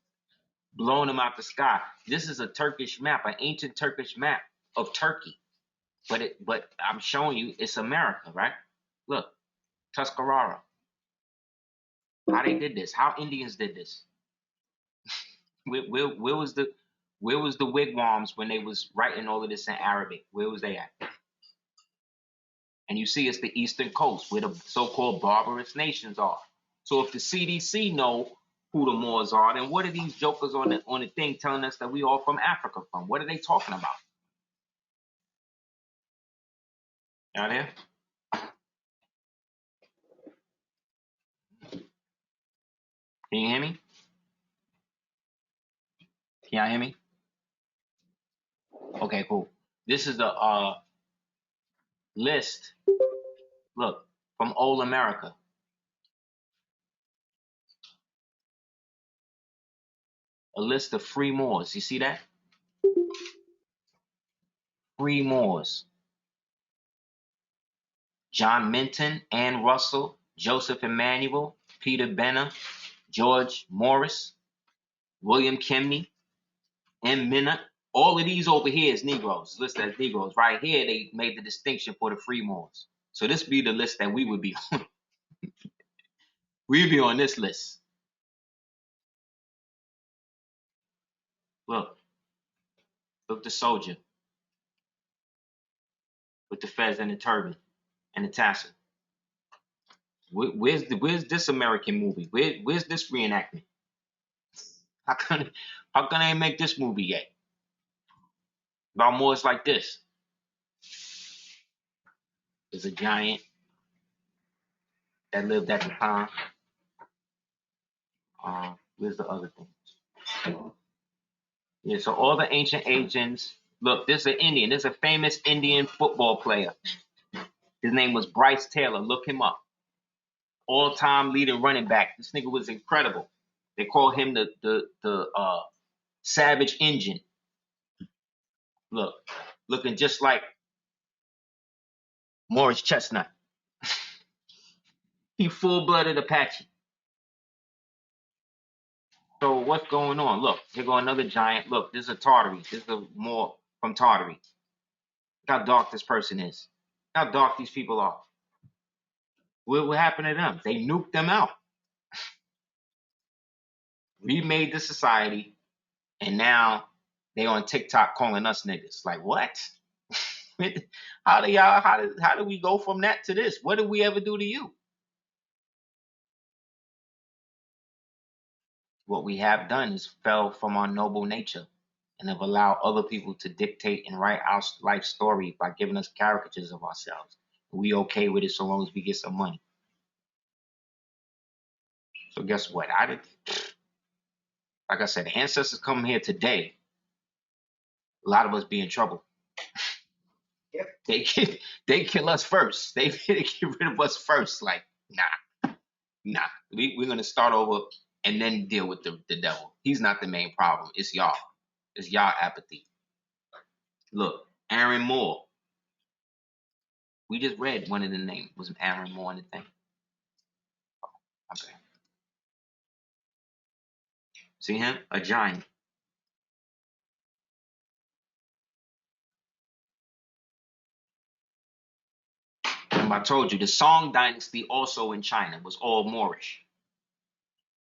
blowing them out the sky. This is a Turkish map, an ancient Turkish map of Turkey. But I'm showing you it's America, right? Look, Tuscarora. How they did this? How Indians did this? Where was the wigwams when they was writing all of this in Arabic? Where was they at? And you see, it's the eastern coast where the so-called barbarous nations are. So if the CDC know who the Moors are, then what are these jokers on the thing telling us that we all from Africa from? What are they talking about? Y'all there? Can you hear me? Can y'all hear me? Okay, cool. This is the list. Look, from old America. A list of free Moors. You see that? Free Moors. John Minton, Ann Russell, Joseph Emmanuel, Peter Benner, George Morris, William Kemney, M. Minna. All of these over here is Negroes, listed as Negroes. Right here, they made the distinction for the free Moors. So this be the list that we would be on. We'd be on this list. Look the soldier. with the fez and the turban and the tassel. Where's this American movie? Where's this reenactment? How can they make this movie yet? About Moors like this. There's a giant that lived at the time. Where's the other thing? Yeah, so all the ancient agents. Look, this is an Indian. This is a famous Indian football player. His name was Bryce Taylor. Look him up. All-time leading running back. This nigga was incredible. They call him the Savage Engine. Look, looking just like Morris Chestnut. He full-blooded Apache. So what's going on? Look, here go another giant. Look, this is a Tartary. This is a Moor from Tartary. Look how dark this person is. Look how dark these people are. What happened to them? They nuked them out. Remade the society, and now they on TikTok calling us niggas. Like what? How do we go from that to this? What did we ever do to you? What we have done is fell from our noble nature and have allowed other people to dictate and write our life story by giving us caricatures of ourselves. We okay with it so long as we get some money. So guess what? Like I said, the ancestors come here today. A lot of us be in trouble. Yep. They kill us first. They get rid of us first. Like, nah. We're gonna start over and then deal with the devil. He's not the main problem. It's y'all. It's y'all apathy. Look, Aaron Moore. We just read one of the names was Aaron Moore in the thing. Okay. See him? A giant. And I told you, the Song dynasty also in China was all Moorish.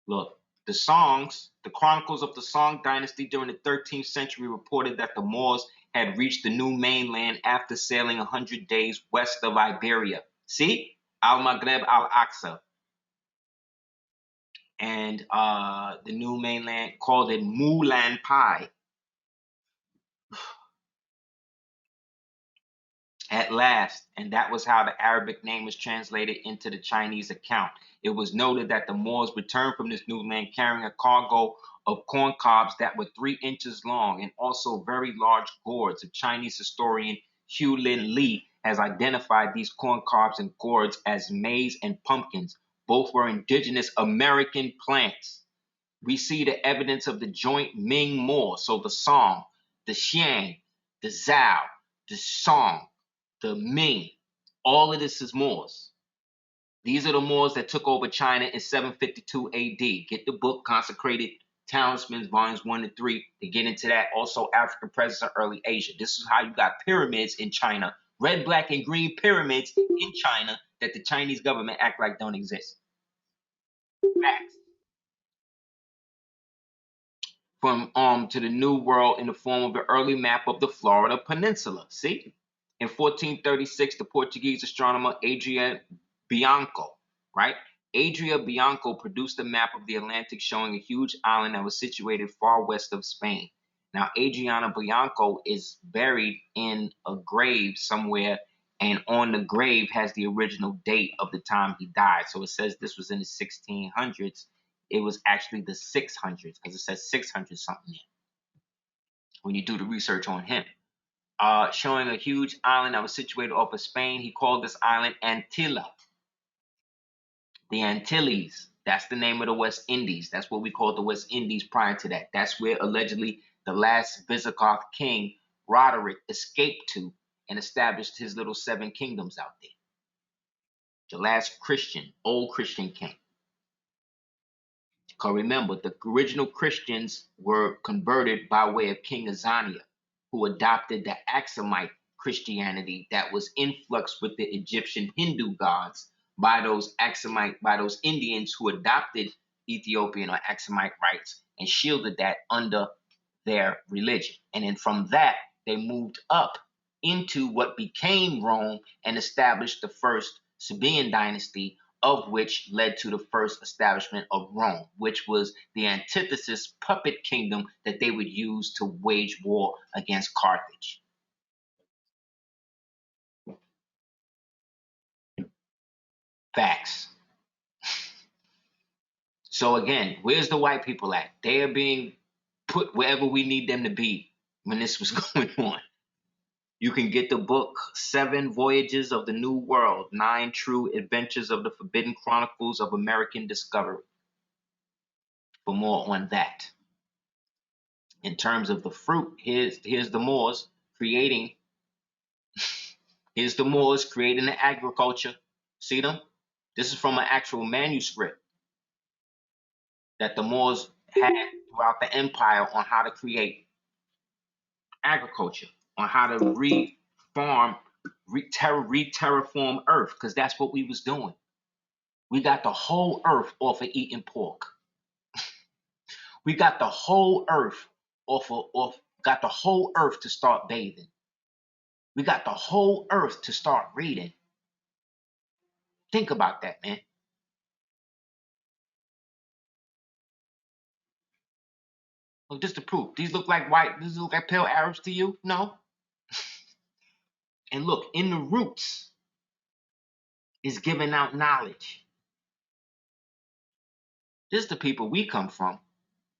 Look, the chronicles of the Song dynasty during the 13th century reported that the Moors had reached the new mainland after sailing 100 days west of Iberia. See? Maghreb Al Aqsa. And the new mainland called it Mulan Pai. At last, and that was how the Arabic name was translated into the Chinese account. It was noted that the Moors returned from this new land carrying a cargo of corn cobs that were 3 inches long and also very large gourds. The Chinese historian Hugh Lin Lee has identified these corn cobs and gourds as maize and pumpkins. Both were indigenous American plants. We see the evidence of the joint Ming Moor, so the Song, the Xiang, the Zhao, the Song, the Ming, all of this is Moors. These are the Moors that took over China in 752 AD. Get the book, Consecrated Talismans, volumes 1 to 3, to get into that. Also, African presence in early Asia. This is how you got pyramids in China. Red, black, and green pyramids in China that the Chinese government act like don't exist. Facts. From to the New World in the form of an early map of the Florida Peninsula. See? In 1436, the Portuguese astronomer Adria Bianco, right? Adria Bianco produced a map of the Atlantic showing a huge island that was situated far west of Spain. Now, Adriana Bianco is buried in a grave somewhere, and on the grave has the original date of the time he died. So it says this was in the 1600s. It was actually the 600s, because it says 600 something there when you do the research on him. Showing a huge island that was situated off of Spain. He called this island Antilla. The Antilles. That's the name of the West Indies. That's what we called the West Indies prior to that. That's where allegedly the last Visigoth king, Roderick, escaped to and established his little 7 kingdoms out there. The last old Christian king. Because remember, the original Christians were converted by way of King Azania, who adopted the Aksumite Christianity that was influxed with the Egyptian Hindu gods by those Indians who adopted Ethiopian or Aksumite rites and shielded that under their religion. And then from that, they moved up into what became Rome and established the first Sabaean dynasty, of which led to the first establishment of Rome, which was the antithesis puppet kingdom that they would use to wage war against Carthage. Facts. So again, where's the white people at? They are being put wherever we need them to be when this was going on. You can get the book 7 Voyages of the New World, 9 True Adventures of the Forbidden Chronicles of American Discovery for more on that. In terms of the fruit, here's the Moors creating. Here's the Moors creating the agriculture. See them? This is from an actual manuscript that the Moors had throughout the empire on how to create agriculture, on how to re-terraform Earth, because that's what we was doing. We got the whole Earth off of eating pork. We got the whole Earth got the whole Earth to start bathing. We got the whole Earth to start reading. Think about that, man. Look, just to prove. These look like white, these look like pale Arabs to you? No. And look, in the roots is giving out knowledge. This is the people we come from.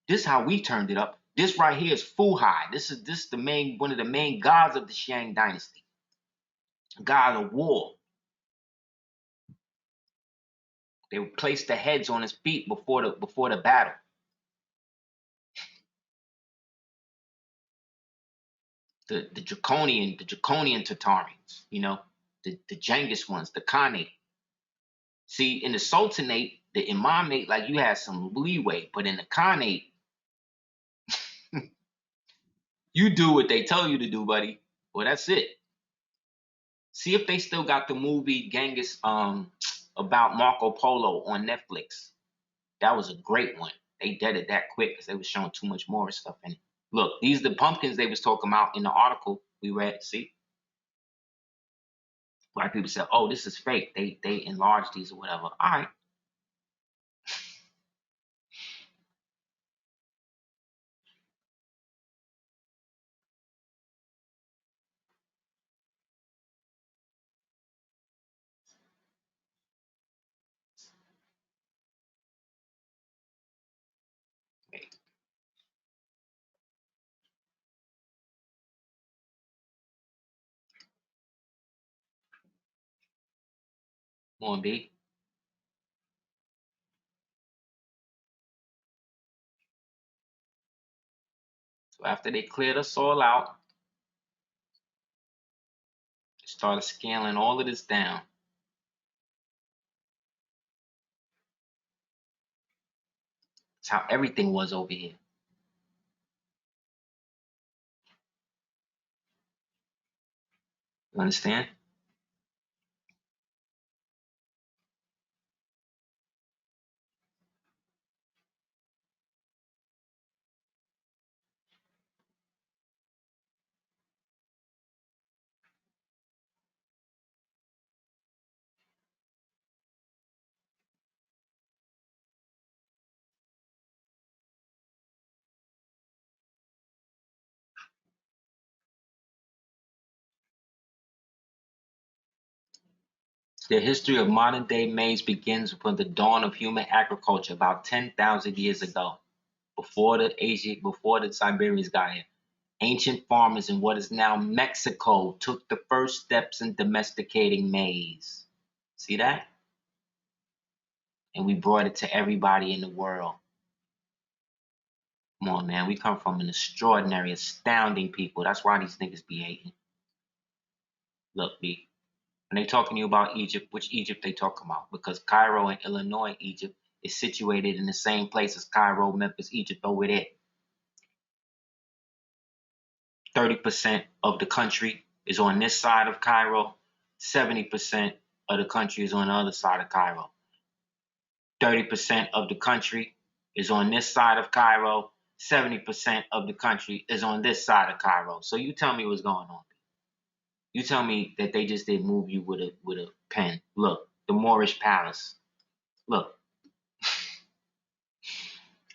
This is how we turned it up. This right here is Fuhai. This is one of the main gods of the Shang dynasty. God of war. They would place the heads on his feet before the battle. The draconian Tatarians, you know, the Genghis ones, the Khanate. See, in the Sultanate, the Imamate, like you had some leeway, but in the Khanate, you do what they tell you to do, buddy. Well, that's it. See if they still got the movie Genghis about Marco Polo on Netflix. That was a great one. They did it that quick because they was showing too much more stuff in it. Look, these are the pumpkins they was talking about in the article we read. See? Black people said, oh, this is fake. They enlarged these or whatever. All right. Come on, B. So after they cleared us all out, they started scaling all of this down. That's how everything was over here. You understand? The history of modern-day maize begins with the dawn of human agriculture about 10,000 years ago, before the Siberians got here. Ancient farmers in what is now Mexico took the first steps in domesticating maize. See that? And we brought it to everybody in the world. Come on, man. We come from an extraordinary, astounding people. That's why these niggas be hating. Look, B. When they talking to you about Egypt, which Egypt they talking about? Because Cairo and Illinois, Egypt, is situated in the same place as Cairo, Memphis, Egypt over there. 30% of the country is on this side of Cairo. 70% of the country is on the other side of Cairo. 30% of the country is on this side of Cairo. 70% of the country is on this side of Cairo. So you tell me what's going on. You tell me that they just didn't move you with a pen. Look, the Moorish palace. Look,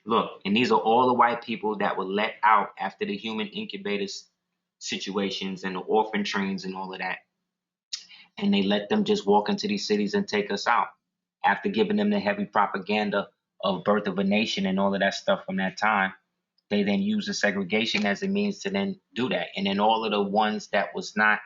look, and these are all the white people that were let out after the human incubators situations and the orphan trains and all of that. And they let them just walk into these cities and take us out after giving them the heavy propaganda of birth of a nation and all of that stuff from that time. They then use the segregation as a means to then do that. And then all of the ones that was not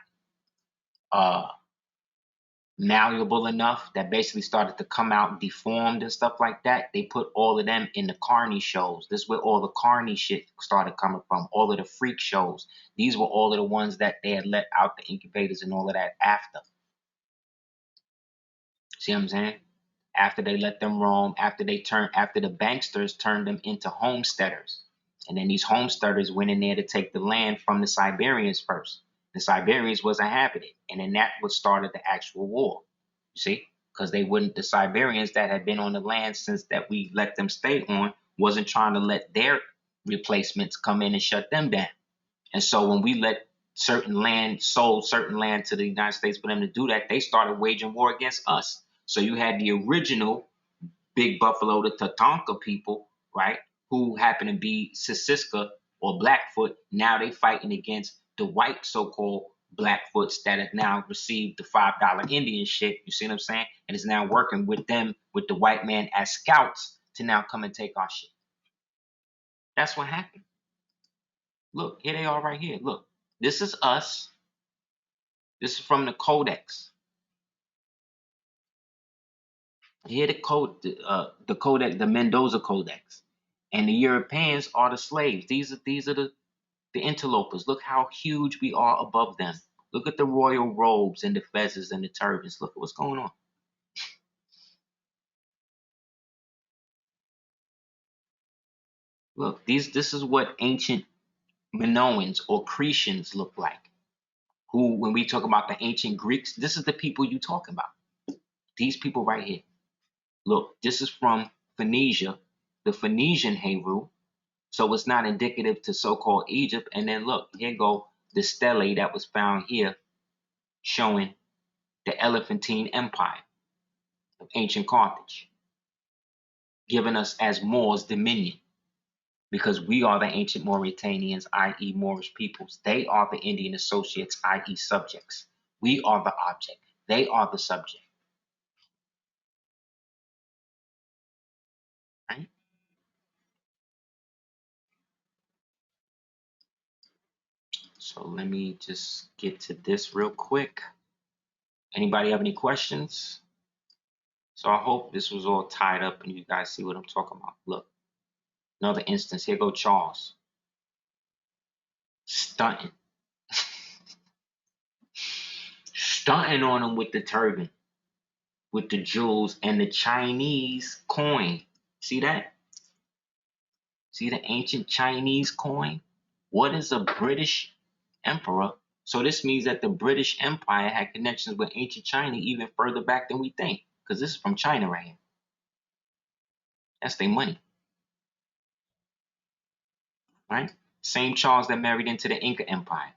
malleable enough, that basically started to come out deformed and stuff like that, they put all of them in the carny shows. This is where all the carny shit started coming from, all of the freak shows. These were all of the ones that they had let out the incubators and all of that after. See what I'm saying? After they let them roam, after the banksters turned them into homesteaders. And then these homesteaders went in there to take the land from the Siberians first. The Siberians wasn't having it. And then that what started the actual war. You see? Because the Siberians that had been on the land since that we let them stay on wasn't trying to let their replacements come in and shut them down. And so when we let sold certain land to the United States for them to do that, they started waging war against us. So you had the original Big Buffalo, the Tatonka people, right, who happen to be Sissiska or Blackfoot. Now they fighting against the white so-called Blackfoots that have now received the $5 Indian shit. You see what I'm saying? And is now working with them, with the white man as scouts to now come and take our shit. That's what happened. Look, here they are right here. Look, this is us. This is from the Codex. Here the Codex, the Mendoza Codex, and the Europeans are the slaves. These are the interlopers. Look how huge we are above them. Look at the royal robes and the fezzes and the turbans. Look at what's going on. Look, this is what ancient Minoans or Cretians look like. Who, when we talk about the ancient Greeks, this is the people you talking about. These people right here. Look, this is from Phoenicia, the Phoenician Heru. So it's not indicative to so-called Egypt. And then look, here go the stele that was found here showing the Elephantine Empire of ancient Carthage, giving us as Moors dominion, because we are the ancient Mauritanians, i.e. Moorish peoples. They are the Indian associates, i.e. subjects. We are the object. They are the subject. Right? So let me just get to this real quick. Anybody have any questions? So I hope this was all tied up and you guys see what I'm talking about. Look, another instance. Here go Charles. Stunting. Stunting on him with the turban, with the jewels and the Chinese coin. See that? See the ancient Chinese coin? What is a British emperor? So this means that the British Empire had connections with ancient China even further back than we think. Because this is from China right here. That's their money. Right? Same Charles that married into the Inca Empire.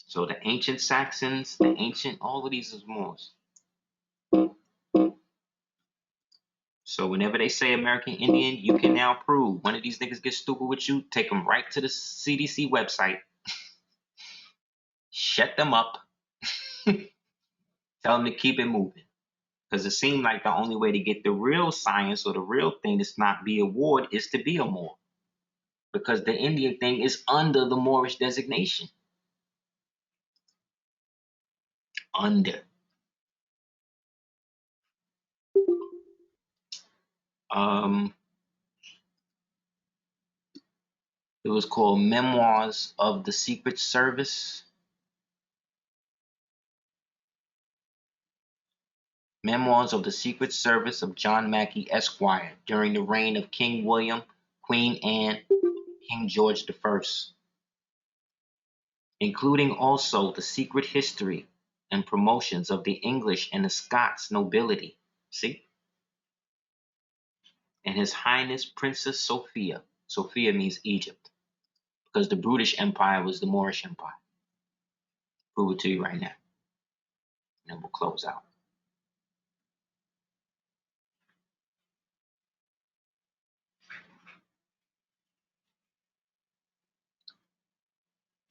So the ancient Saxons, the ancient, all of these is Moors. So whenever they say American Indian, you can now prove. One of these niggas get stupid with you, take them right to the CDC website, shut them up, tell them to keep it moving. Because it seemed like the only way to get the real science or the real thing that's not be a ward is to be a Moor. Because the Indian thing is under the Moorish designation. Under. It was called Memoirs of the Secret Service. Memoirs of the Secret Service of John Mackey, Esquire, during the reign of King William, Queen Anne, King George I, including also the secret history and promotions of the English and the Scots nobility. See? And His Highness Princess Sophia. Sophia means Egypt. because the British Empire was the Moorish Empire. Prove it to you right now. And then we'll close out.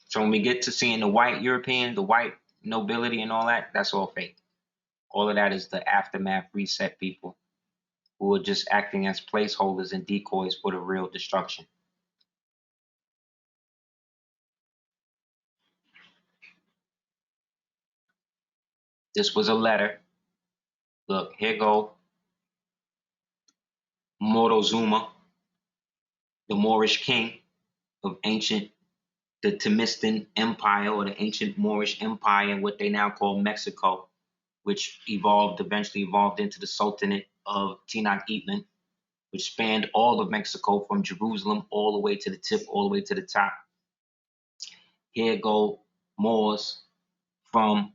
So when we get to seeing the white European, the white nobility and all that, that's all fake. All of that is the aftermath reset people who are just acting as placeholders and decoys for the real destruction. This was a letter. Look, here go Morozuma, the Moorish king of ancient, the Timistian Empire, or the ancient Moorish Empire, what they now call Mexico, which eventually evolved into the Sultanate of Tenochtitlan, which spanned all of Mexico from Jerusalem all the way to the tip, all the way to the top. Here go Moors from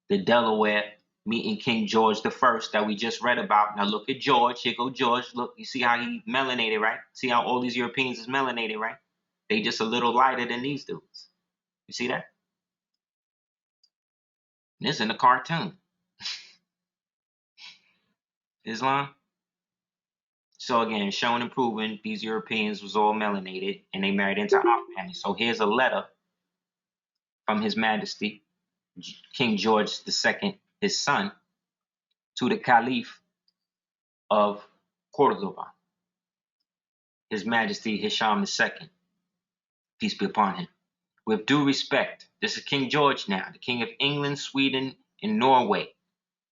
the Delaware meeting King George the First that we just read about. Now look at George. Here go George. Look, you see how he melanated, right? See how all these Europeans is melanated, right? They just a little lighter than these dudes. You see that? And this in a cartoon. Islam. So again, showing and proving these Europeans was all melanated and they married into our family. So here's a letter from His Majesty King George II, his son, to the Caliph of Cordoba, His Majesty Hisham II, peace be upon him. With due respect, this is King George now, the King of England, Sweden, and Norway,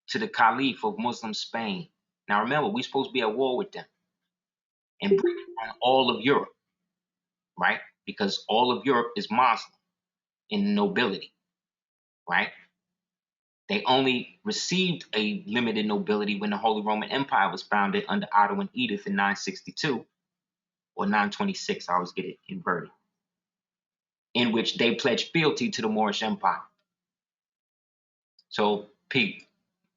to the Caliph of Muslim Spain. Now remember, we're supposed to be at war with them and bring on all of Europe, right? Because all of Europe is Muslim in nobility, right? They only received a limited nobility when the Holy Roman Empire was founded under Ottoman Edict in 962 or 926, I always get it inverted, in which they pledged fealty to the Moorish Empire. So, Pete,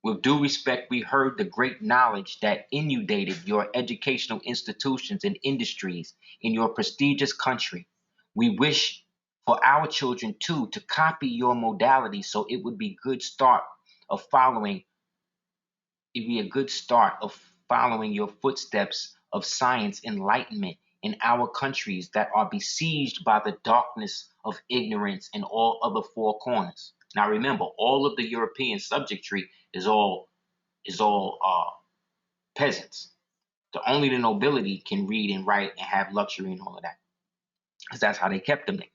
with due respect, we heard the great knowledge that inundated your educational institutions and industries in your prestigious country. We wish for our children, too, to copy your modality so it would be a good start of following your footsteps of science enlightenment in our countries that are besieged by the darkness of ignorance in all other four corners. Now remember, all of the European subjectry is all peasants. Only the nobility can read and write and have luxury and all of that, because that's how they kept them niggas.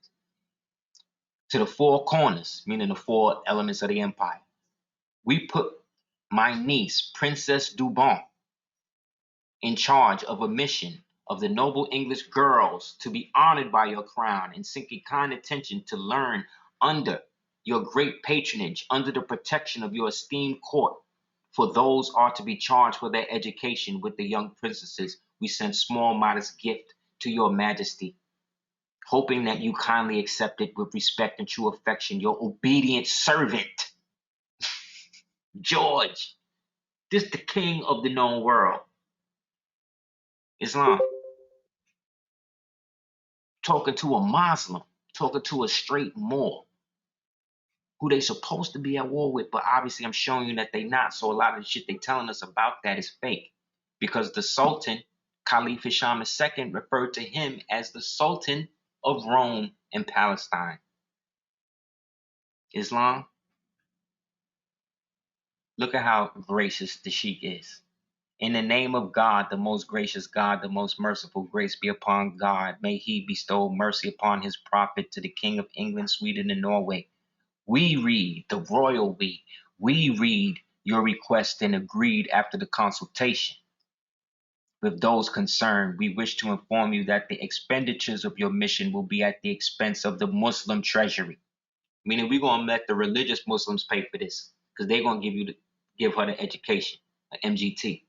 To the four corners, meaning the four elements of the empire. We put my niece, Princess Dubon, in charge of a mission of the noble English girls to be honored by your crown and sinking kind attention to learn under your great patronage, under the protection of your esteemed court. For those are to be charged for their education with the young princesses. We send small modest gift to your majesty, hoping that you kindly accept it with respect and true affection. Your obedient servant, George. This the king of the known world. Islam. Talking to a Muslim, talking to a straight Moor, who they supposed to be at war with, but obviously I'm showing you that they not. So a lot of the shit they telling us about that is fake. Because the Sultan, Caliph Hisham II, referred to him as the Sultan of Rome and Palestine. Islam, look at how gracious the Sheikh is. In the name of God, the most gracious God, the most merciful, grace be upon God. May he bestow mercy upon his prophet, to the King of England, Sweden, and Norway. We read, the royal we read your request and agreed after the consultation with those concerned. We wish to inform you that the expenditures of your mission will be at the expense of the Muslim treasury. Meaning we're going to let the religious Muslims pay for this, because they're going to give her the education, the MGT,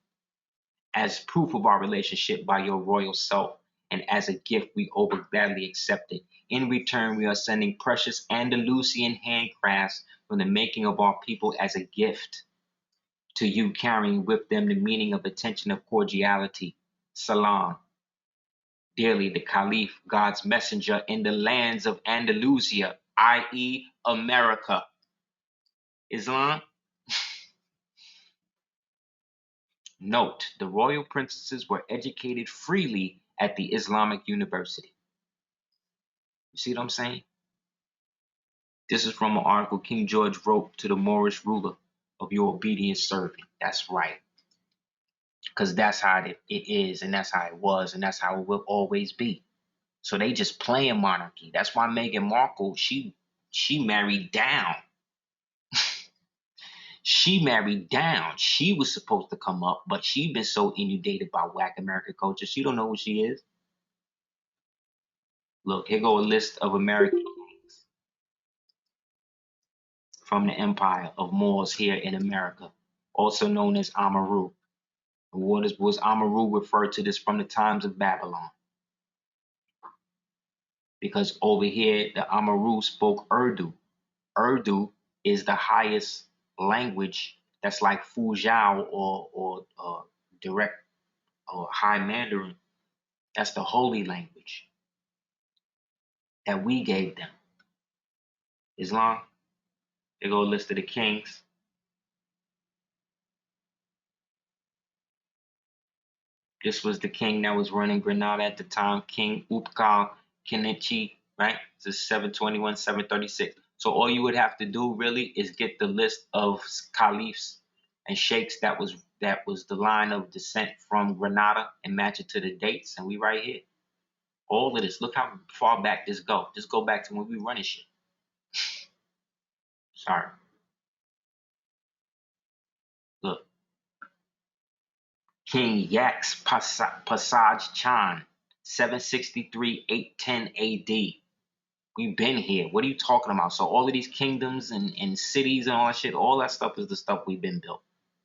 as proof of our relationship by your royal self, and as a gift we over gladly accept it. In return, we are sending precious Andalusian handcrafts from the making of our people as a gift to you, carrying with them the meaning of attention of cordiality. Salam. dearly the Caliph, God's messenger, in the lands of Andalusia, i.e. America. Islam? Note, the royal princesses were educated freely at the Islamic University. You see what I'm saying? This is from an article King George wrote to the Moorish ruler of your obedient servant. That's right. Because that's how it is, and that's how it was, and that's how it will always be. So they just playing monarchy. That's why Meghan Markle, she married down. She married down. She was supposed to come up, but she been so inundated by whack American culture, she don't know who she is. Look, here go a list of American kings from the empire of Moors here in America, also known as Amaru. What was Amaru referred to this from the times of Babylon? Because over here, the Amaru spoke Urdu. Urdu is the highest language that's like Fuzhou or direct or High Mandarin. That's the holy language that we gave them. Islam, they go list of the kings. This was the king that was running Granada at the time, King Upkal Kenichi, right? This is 721, 736. So all you would have to do really is get the list of caliphs and sheikhs that was the line of descent from Granada and match it to the dates, and we right here. All of this. Look how far back this go. Just go back to when we running shit. Sorry. Look. King Yaks Pasaj Chan, 763, 810 AD. We've been here. What are you talking about? So all of these kingdoms and cities and all that shit, all that stuff is the stuff we've been built.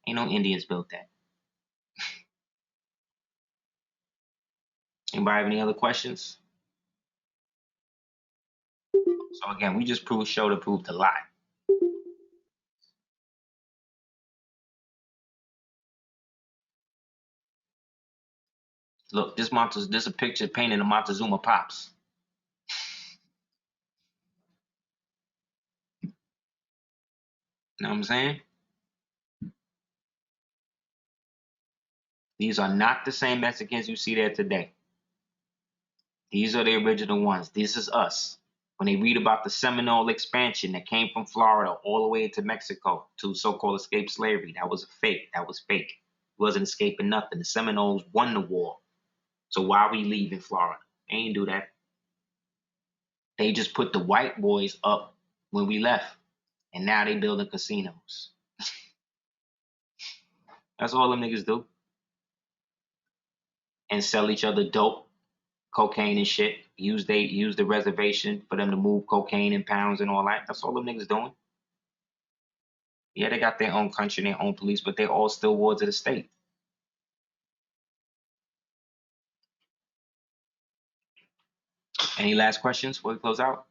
Ain't no Indians built that. Anybody have any other questions? So again, we just showed and proved a lot. Look, this is a picture painting of Montezuma Pops. You know what I'm saying? These are not the same Mexicans you see there today. These are the original ones. This is us. When they read about the Seminole expansion that came from Florida all the way into Mexico to so-called escape slavery, that was a fake. That was fake. It wasn't escaping nothing. The Seminoles won the war. So why are we leaving Florida? They ain't do that. They just put the white boys up when we left. And now they building casinos. That's all them niggas do. And sell each other dope, cocaine and shit. Use the reservation for them to move cocaine in pounds and all that. That's all them niggas doing. Yeah, they got their own country and their own police, but they're all still wards of the state. Any last questions before we close out?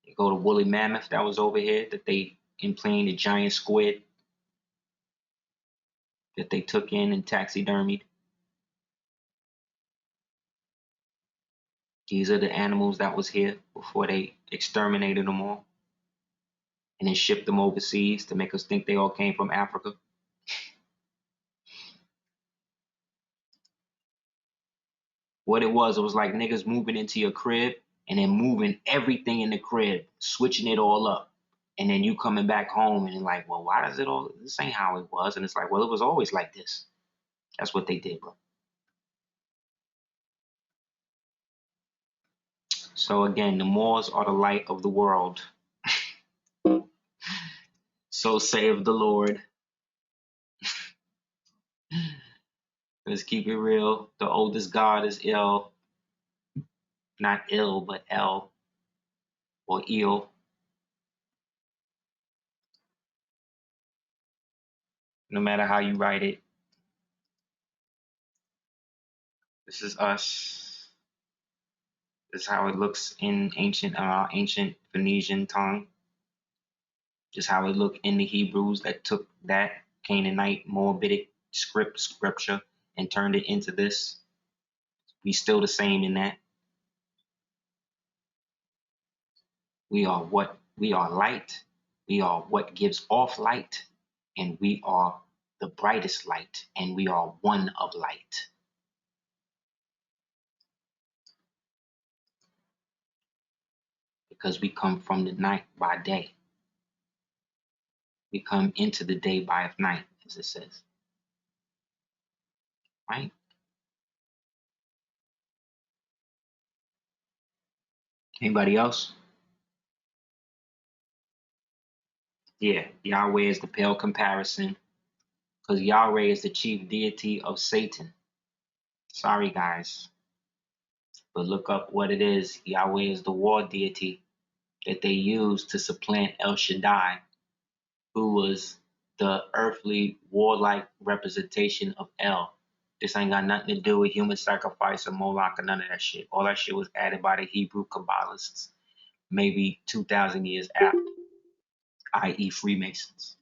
You go to woolly mammoth that was over here that they implanted the giant squid that they took in and taxidermied. These are the animals that was here before they exterminated them all and then shipped them overseas to make us think they all came from Africa. What it was like niggas moving into your crib and then moving everything in the crib, switching it all up. And then you coming back home and like, well, why does this ain't how it was? And it's like, well, it was always like this. That's what they did, bro. So again, the Moors are the light of the world. So saith the Lord. Let's keep it real. The oldest god is ill. Not ill, but El or Il. No matter how you write it. This is us. This is how it looks in ancient Phoenician tongue. Just how it looked in the Hebrews that took that Canaanite Moabitic scripture and turned it into this. We still the same in that. We are what? We are light. We are what gives off light. And we are the brightest light. And we are one of light. Because we come from the night by day. We come into the day by night, as it says. Right? Anybody else? Yeah, Yahweh is the pale comparison. Because Yahweh is the chief deity of Satan. Sorry, guys. But look up what it is. Yahweh is the war deity that they used to supplant El Shaddai, who was the earthly warlike representation of El. This ain't got nothing to do with human sacrifice or Moloch or none of that shit. All that shit was added by the Hebrew Kabbalists maybe 2,000 years after, i.e. Freemasons.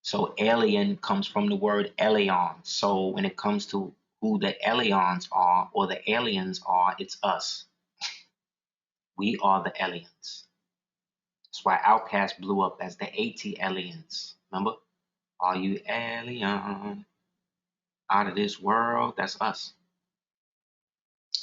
So alien comes from the word Elion. So when it comes to who the Elions are or the aliens are, it's us. We are the aliens. That's why Outkast blew up as the AT aliens. Remember? Are you alien? Out of this world? That's us.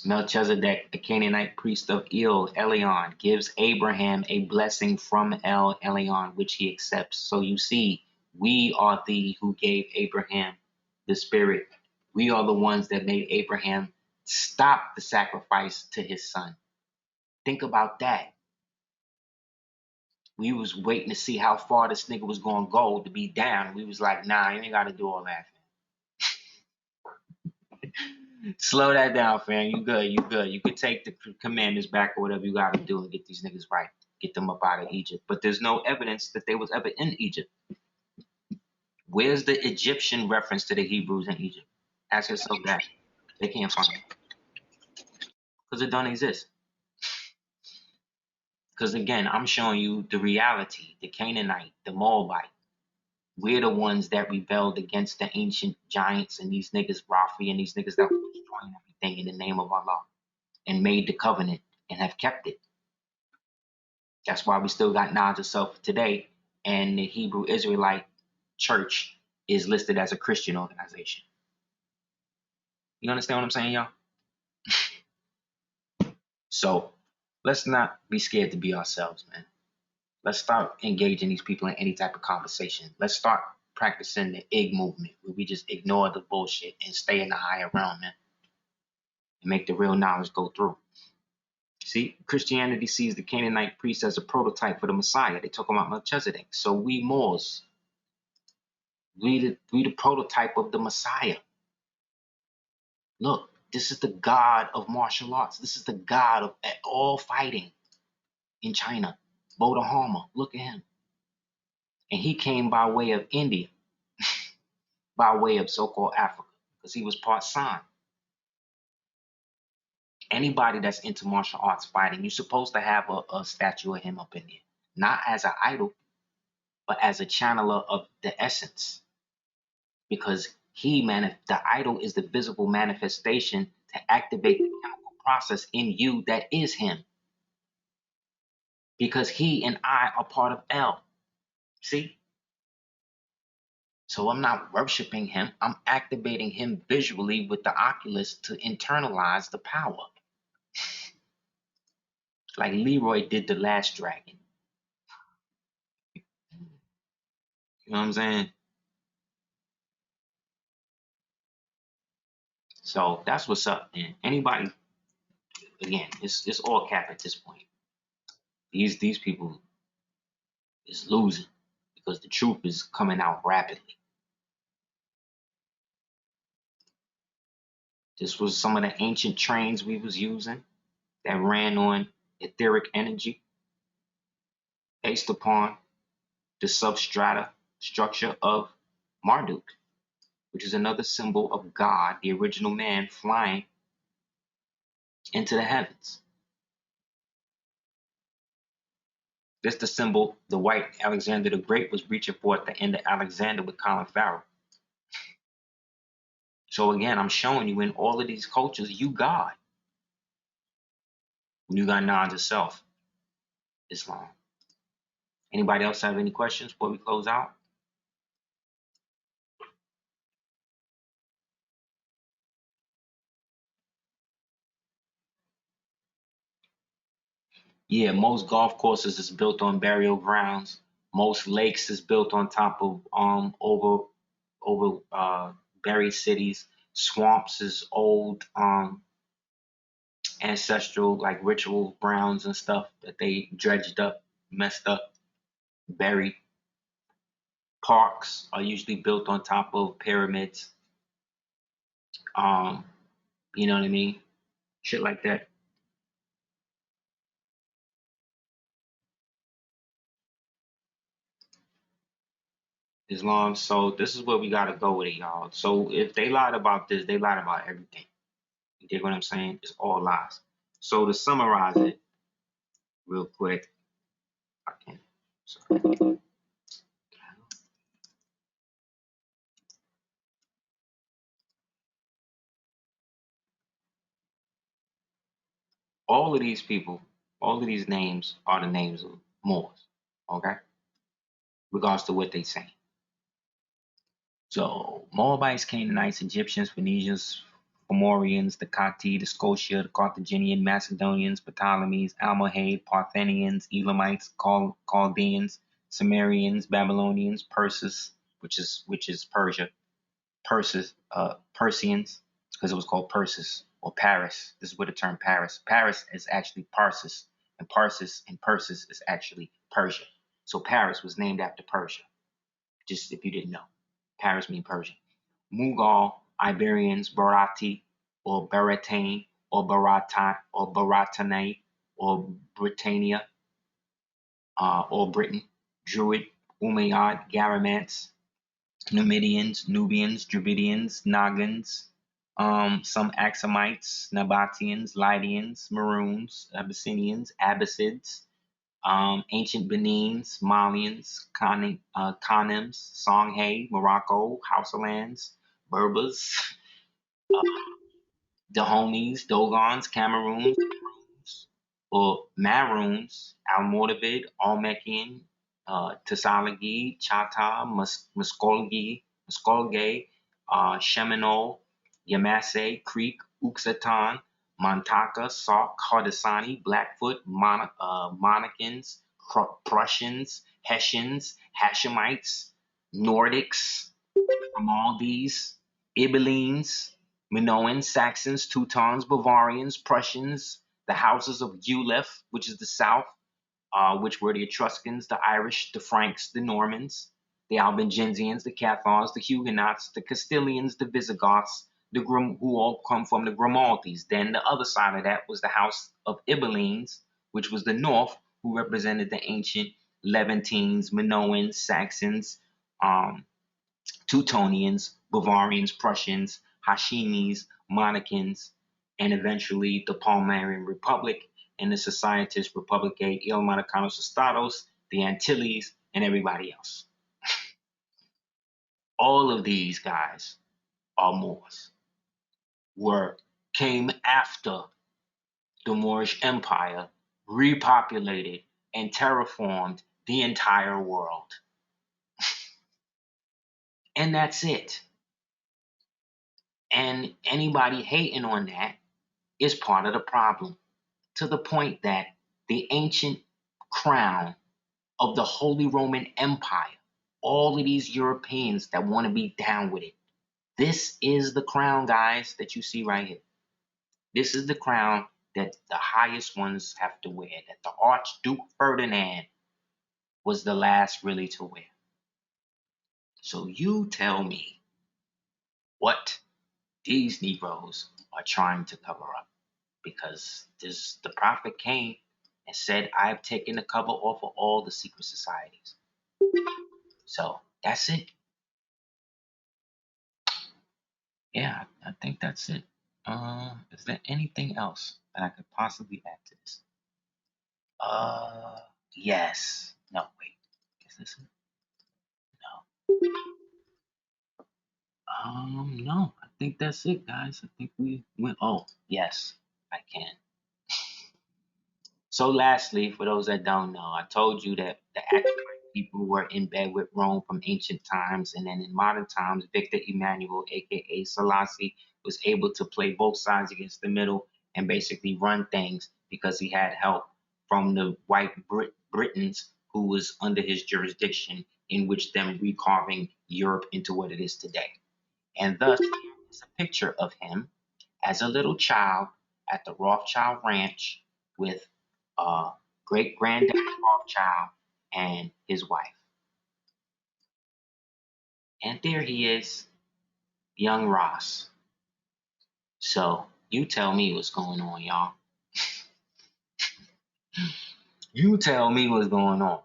Melchizedek, the Canaanite priest of El Elyon, gives Abraham a blessing from El Elyon, which he accepts. So you see, we are the who gave Abraham the spirit. We are the ones that made Abraham stop the sacrifice to his son. Think about that. We was waiting to see how far this nigga was going to go to be down. We was like, nah, you ain't got to do all that. Slow that down, fam. You good. You good. You could take the commandments back or whatever you got to do and get these niggas right. Get them up out of Egypt. But there's no evidence that they was ever in Egypt. Where's the Egyptian reference to the Hebrews in Egypt? Ask yourself that. They can't find it. Because it don't exist. Because again, I'm showing you the reality, the Canaanite, the Moabite. We're the ones that rebelled against the ancient giants and these niggas, Rafi, and these niggas that were destroying everything in the name of Allah and made the covenant and have kept it. That's why we still got knowledge of self today, and the Hebrew Israelite Church is listed as a Christian organization. You understand what I'm saying, y'all? So let's not be scared to be ourselves, man. Let's start engaging these people in any type of conversation. Let's start practicing the IG movement, where we just ignore the bullshit and stay in the higher realm, man, and make the real knowledge go through. See, Christianity sees the Canaanite priest as a prototype for the Messiah. They talk about Melchizedek. So we Moors, we the prototype of the Messiah. Look, this is the god of martial arts. This is the god of all fighting in China. Bodhidharma, look at him. And he came by way of India, by way of so-called Africa, because he was part San. Anybody that's into martial arts fighting, you're supposed to have a statue of him up in there. Not as an idol, but as a channeler of the essence. Because the idol is the visible manifestation to activate the chemical process in you that is him. Because he and I are part of El. See? So I'm not worshiping him. I'm activating him visually with the oculus to internalize the power. Like Leroy did the last dragon. You know what I'm saying? So that's what's up, man. Anybody, again, it's all cap at this point. These people is losing because the truth is coming out rapidly. This was some of the ancient trains we was using that ran on etheric energy based upon the substrata structure of Marduk, which is another symbol of God, the original man flying into the heavens. This the symbol the white Alexander the Great was reaching for at the end of Alexander with Colin Farrell. So again, I'm showing you in all of these cultures, you God. You got knowledge of self, Islam. Anybody else have any questions before we close out? Yeah, most golf courses is built on burial grounds. Most lakes is built on top of over buried cities. Swamps is old ancestral like ritual grounds and stuff that they dredged up, messed up, buried. Parks are usually built on top of pyramids. Um, you know what I mean? Shit like that. Islam. So this is where we gotta go with it, y'all. So if they lied about this, they lied about everything. You dig what I'm saying? It's all lies. So to summarize it real quick, I can. Sorry. All of these people, all of these names are the names of Moors. Okay, regards to what they say. So Moabites, Canaanites, Egyptians, Phoenicians, Fomorians, the Kati, the Scotia, the Carthaginian, Macedonians, Ptolemies, Almohade, Parthenians, Elamites, Chaldeans, Sumerians, Babylonians, Persis, which is Persia, Persians, because it was called Persis or Paris. This is where the term Paris. Paris is actually Parsis, and Parsis and Persis is actually Persia. So Paris was named after Persia. Just if you didn't know, Paris means Persian. Mughal, Iberians, Bharati or Baratane or Baratane or Britannia or Britain, Druid, Umayyad, Garamants, Numidians, Nubians, Dravidians, Nagans, some Axumites, Nabateans, Lydians, Maroons, Abyssinians, Abbasids, ancient Benins, Malians, Khanims, Songhai, Morocco, Hausalands, Berbers, Dahomies, Dogons, Cameroons, or Maroons, Almoravid, Almecian, Tasalagi, Chata, Muscolgay, Seminole, Yamasse, Creek, Uxatan, Montaka, Sauk, Hardisani, Blackfoot, Monacans, Prussians, Hessians, Hashemites, Nordics, Romaldes, Ibelines, Minoans, Saxons, Teutons, Bavarians, Prussians, the houses of Guelph, which is the south, which were the Etruscans, the Irish, the Franks, the Normans, the Albigensians, the Cathars, the Huguenots, the Castilians, the Visigoths, who all come from the Grimaldes. Then the other side of that was the house of Ibelines, which was the north, who represented the ancient Levantines, Minoans, Saxons, um, Teutonians, Bavarians, Prussians, Hashimis, Monacans, and eventually the Palmarian Republic and the Societist Republique Ilmanicanos Estados, the Antilles, and everybody else. All of these guys are Moors, came after the Moorish Empire repopulated and terraformed the entire world. And that's it. And anybody hating on that is part of the problem, to the point that the ancient crown of the Holy Roman Empire, all of these Europeans that want to be down with it, this is the crown, guys, that you see right here. This is the crown that the highest ones have to wear, that the Archduke Ferdinand was the last really to wear. So you tell me what these Negroes are trying to cover up. Because the prophet came and said, I've taken the cover off of all the secret societies. So that's it. Yeah, I think that's it. Is there anything else that I could possibly add to this? Yes. No, wait. Is this it? No. No. I think that's it, guys. I think we went. Oh, yes, I can. So lastly, for those that don't know, I told you that the Achaemenid people were in bed with Rome from ancient times, and then in modern times, Victor Emmanuel, aka Selassie, was able to play both sides against the middle and basically run things because he had help from the white Britons who was under his jurisdiction, in which them recarving Europe into what it is today. And thus, is a picture of him as a little child at the Rothschild Ranch with great granddad Rothschild and his wife. And there he is, young Ross. So you tell me what's going on, y'all. You tell me what's going on.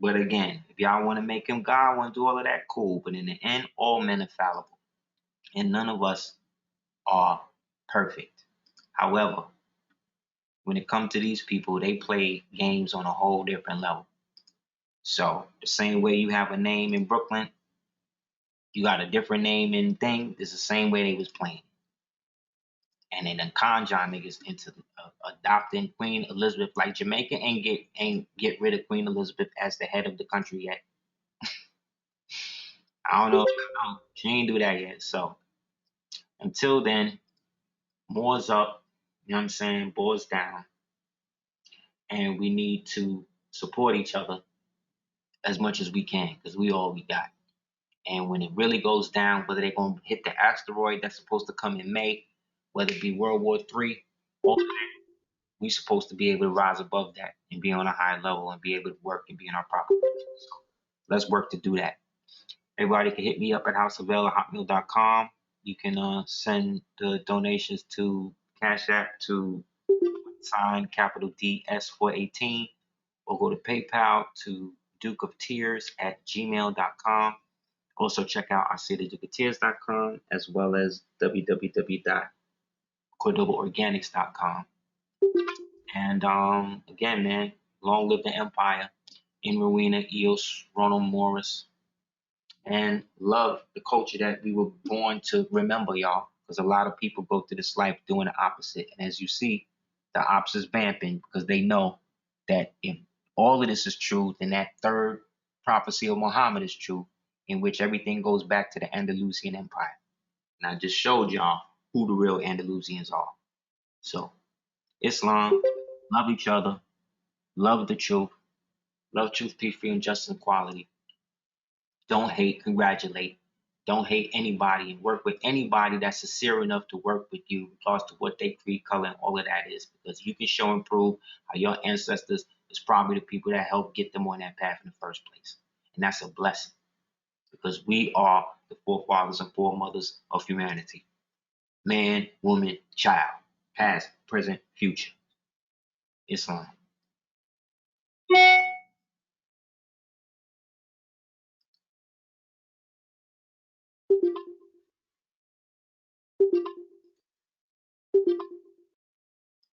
But again, if y'all want to make him God, want to do all of that, cool. But in the end, all men are fallible. And none of us are perfect. However, when it comes to these people, they play games on a whole different level. So the same way you have a name in Brooklyn, you got a different name in thing. It's the same way they was playing. And they done conjure niggas into adopting Queen Elizabeth. Like Jamaica ain't get rid of Queen Elizabeth as the head of the country yet. I don't know. She ain't do that yet. So until then, more's up. You know what I'm saying? Boar's down. And we need to support each other as much as we can because we all we got. And when it really goes down, whether they're going to hit the asteroid that's supposed to come in May, whether it be World War III, we're supposed to be able to rise above that and be on a high level and be able to work and be in our proper position. So let's work to do that. Everybody can hit me up at houseofl@hotmail.com. You can send the donations to Cash App to sign capital DS418 or go to PayPal to dukeoftears@gmail.com. Also check out aseerthedukeoftears.com as well as www.cordobaorganics.com. And again, man, long live the empire. In Rowena, Eos, Ronald Morris, and love the culture that we were born to remember, y'all. Because a lot of people go through this life doing the opposite. And as you see, the opposite's vamping because they know that if all of this is true, then that third prophecy of Muhammad is true, in which everything goes back to the Andalusian Empire. And I just showed y'all who the real Andalusians are. So, Islam, love each other, love the truth, love truth, peace, freedom, justice, and equality. Don't hate, congratulate. Don't hate anybody and work with anybody that's sincere enough to work with you, regardless to what they creed, color, and all of that is. Because you can show and prove how your ancestors is probably the people that helped get them on that path in the first place. And that's a blessing. Because we are the forefathers and foremothers of humanity. Man, woman, child. Past, present, future. Islam.